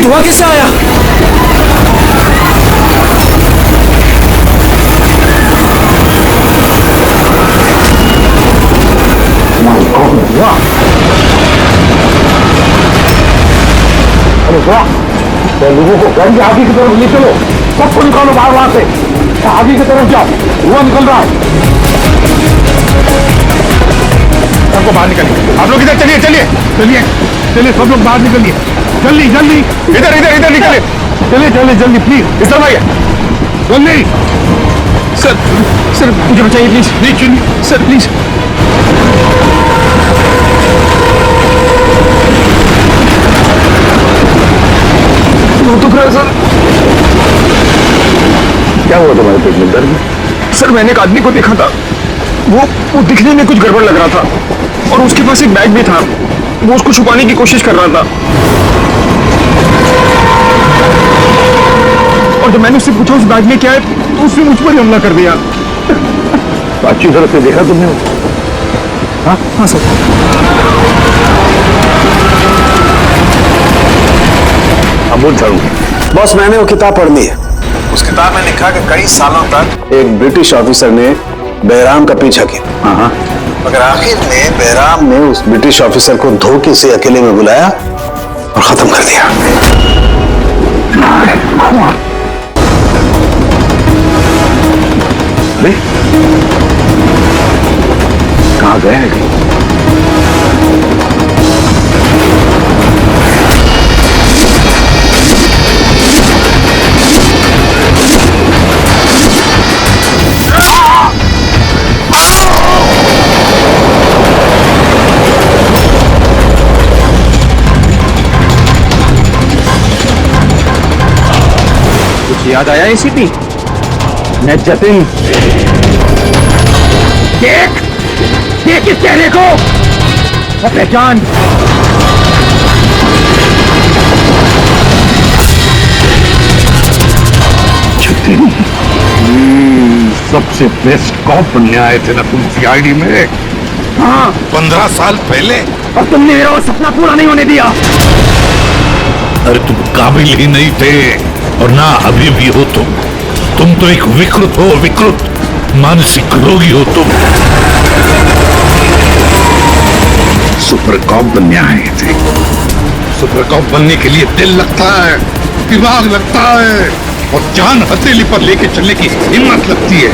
धुआं किससे आया? अरे वाह, लोगों को घर के आगे की तरफ ले चलो, सबको निकालो बाहर वहां से। आगे की तरफ जाओ, धुआं निकल रहा है। सबको बाहर निकलिए। आप लोग इधर चलिए चलिए चलिए चलिए, सब लोग बाहर निकलिए, जल्दी जल्दी, इधर इधर इधर निकलिए, चलिए जल्दी जल्दी प्लीज, इस तरफ आइए जल्दी। सर सर मुझे बचाइए प्लीज। प्लीज चलिए सर प्लीज। वो तो खड़ा सर। क्या हुआ तुम्हारे पेट में, दर्द? सर मैंने एक आदमी को देखा था, वो दिखने में कुछ गड़बड़ लग रहा था और उसके पास एक बैग भी था, वो उसको छुपाने की कोशिश कर रहा था। और जब मैंने उससे पूछा उस बैग में क्या है, तो उसने मुझ पर ही हमला कर दिया। अच्छी तरह से देखा तुमने? हाँ हाँ सर। अमूल झाड़ू बॉस, मैंने वो किताब पढ़नी है। उस किताब में लिखा कि कई सालों तक एक ब्रिटिश ऑफिसर ने बहराम का पीछा किया। मगर आखिर में बहराम ने उस ब्रिटिश ऑफिसर को धोखे से अकेले में बुलाया और खत्म कर दिया। अरे कहाँ गए हैं? याद आया एसीपी? मैं जतिन। देख इस चेहरे को और पहचान। जतिन, सबसे बेस्ट कॉप बनने आए थे ना तुम सीआईडी में? हाँ, 15 साल पहले। और तुमने मेरा वो सपना पूरा नहीं होने दिया। अरे तुम काबिल ही नहीं थे और ना अभी भी हो तुम तो एक विकृत हो, विकृत मानसिक रोगी हो तुम। सुपर कॉप बनने आए थे। सुपर कॉप बनने के लिए दिल लगता है, दिमाग लगता है और जान हथेली पर लेके चलने की हिम्मत लगती है।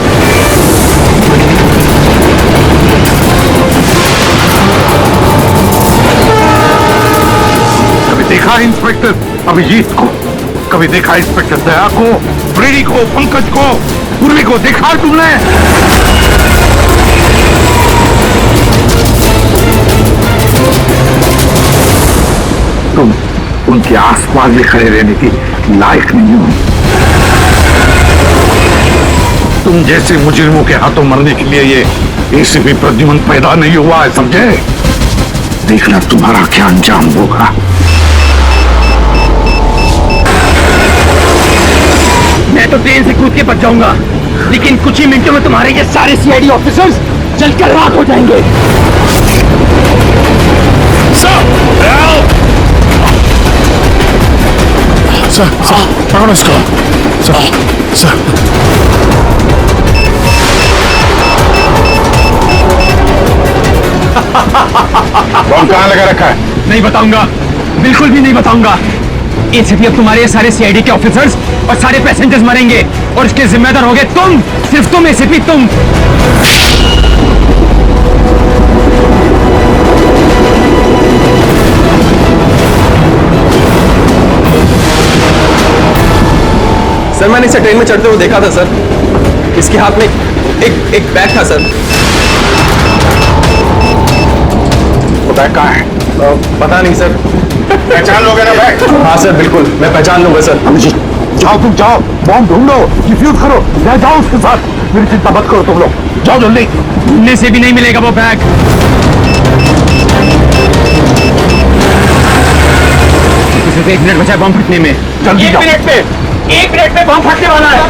कभी देखा इंस्पेक्टर अभिजीत को? कभी देखा इंस्पेक्टर दया को, फ्रेडी को, पंकज को, पूर्वी को देखा तुमने? तुम उनके आसपास भी खड़े रहने की लायक नहीं हो। तुम जैसे मुजरिमों के हाथों मरने के लिए ये एसीपी प्रद्युमन पैदा नहीं हुआ है, समझे? देखना तुम्हारा क्या अंजाम होगा। मैं तो ट्रेन से कूद के बच जाऊंगा, लेकिन कुछ ही मिनटों में तुम्हारे ये सारे सीआईडी ऑफिसर्स जलकर राख हो जाएंगे। सर पकड़ो इसको। सर बम कहाँ लगा रखा है? नहीं बताऊंगा, बिल्कुल भी नहीं बताऊंगा। एसीपी अब तुम्हारे सारे सीआईडी के ऑफिसर्स और सारे पैसेंजर्स मरेंगे और इसके जिम्मेदार होगे तुम, सिर्फ तुम एसीपी, तुम। सर मैंने इसे ट्रेन में चढ़ते हुए देखा था सर। इसके हाथ में एक बैग था सर। वो बैग कहाँ है? पता नहीं सर। पहचान लोगे ना बैग? हाँ सर बिल्कुल, मैं पहचान लूंगा सर। जाओ तुम जाओ, बॉम्ब ढूंढो, डिफ्यूज करो, ले जाओ उसके साथ। मेरी चिंता मत करो तुम लोग, जाओ जल्दी। ढूंढने से भी नहीं मिलेगा वो बैग। सिर्फ 1 मिनट बचा है बम फटने में। जल्दी एक मिनट में बम फटने वाला है।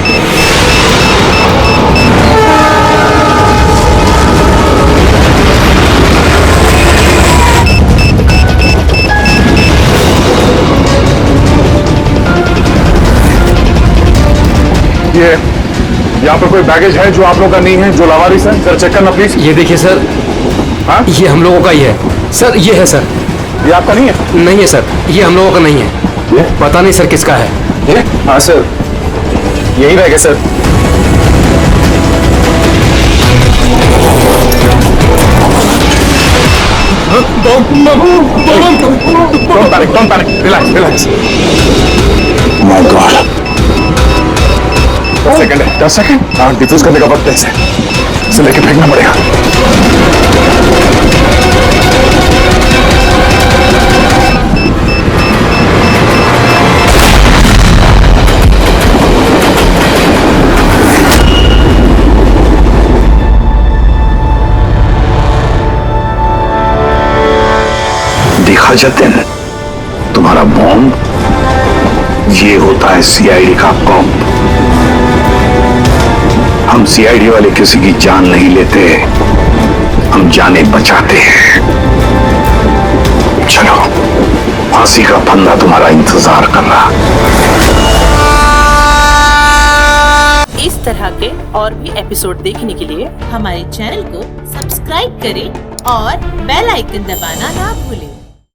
ये यहाँ पर कोई बैगेज है जो आप लोगों का नहीं है, जो लावारिस है? सर चेक करना प्लीज। ये देखिए सर। हाँ, ये हम लोगों का ही है सर। ये है सर। ये आपका नहीं है? नहीं है सर, ये हम लोगों का नहीं है। पता नहीं सर किसका है। ये? हाँ सर, यही बैग है sir. Don't panic. Relax. My God. 10 second. हाँ, डिफ्यूज करने का वक्त है इसे लेके फेंकना पड़ेगा। देखा जतिन, तुम्हारा बॉम्ब ये होता है सीआईडी का बॉम्ब। हम सीआईडी वाले किसी की जान नहीं लेते, हम जाने बचाते हैं। चलो, फांसी का फंदा तुम्हारा इंतजार कर रहा। इस तरह के और भी एपिसोड देखने के लिए हमारे चैनल को सब्सक्राइब करें और बेल आइकन दबाना ना भूलें।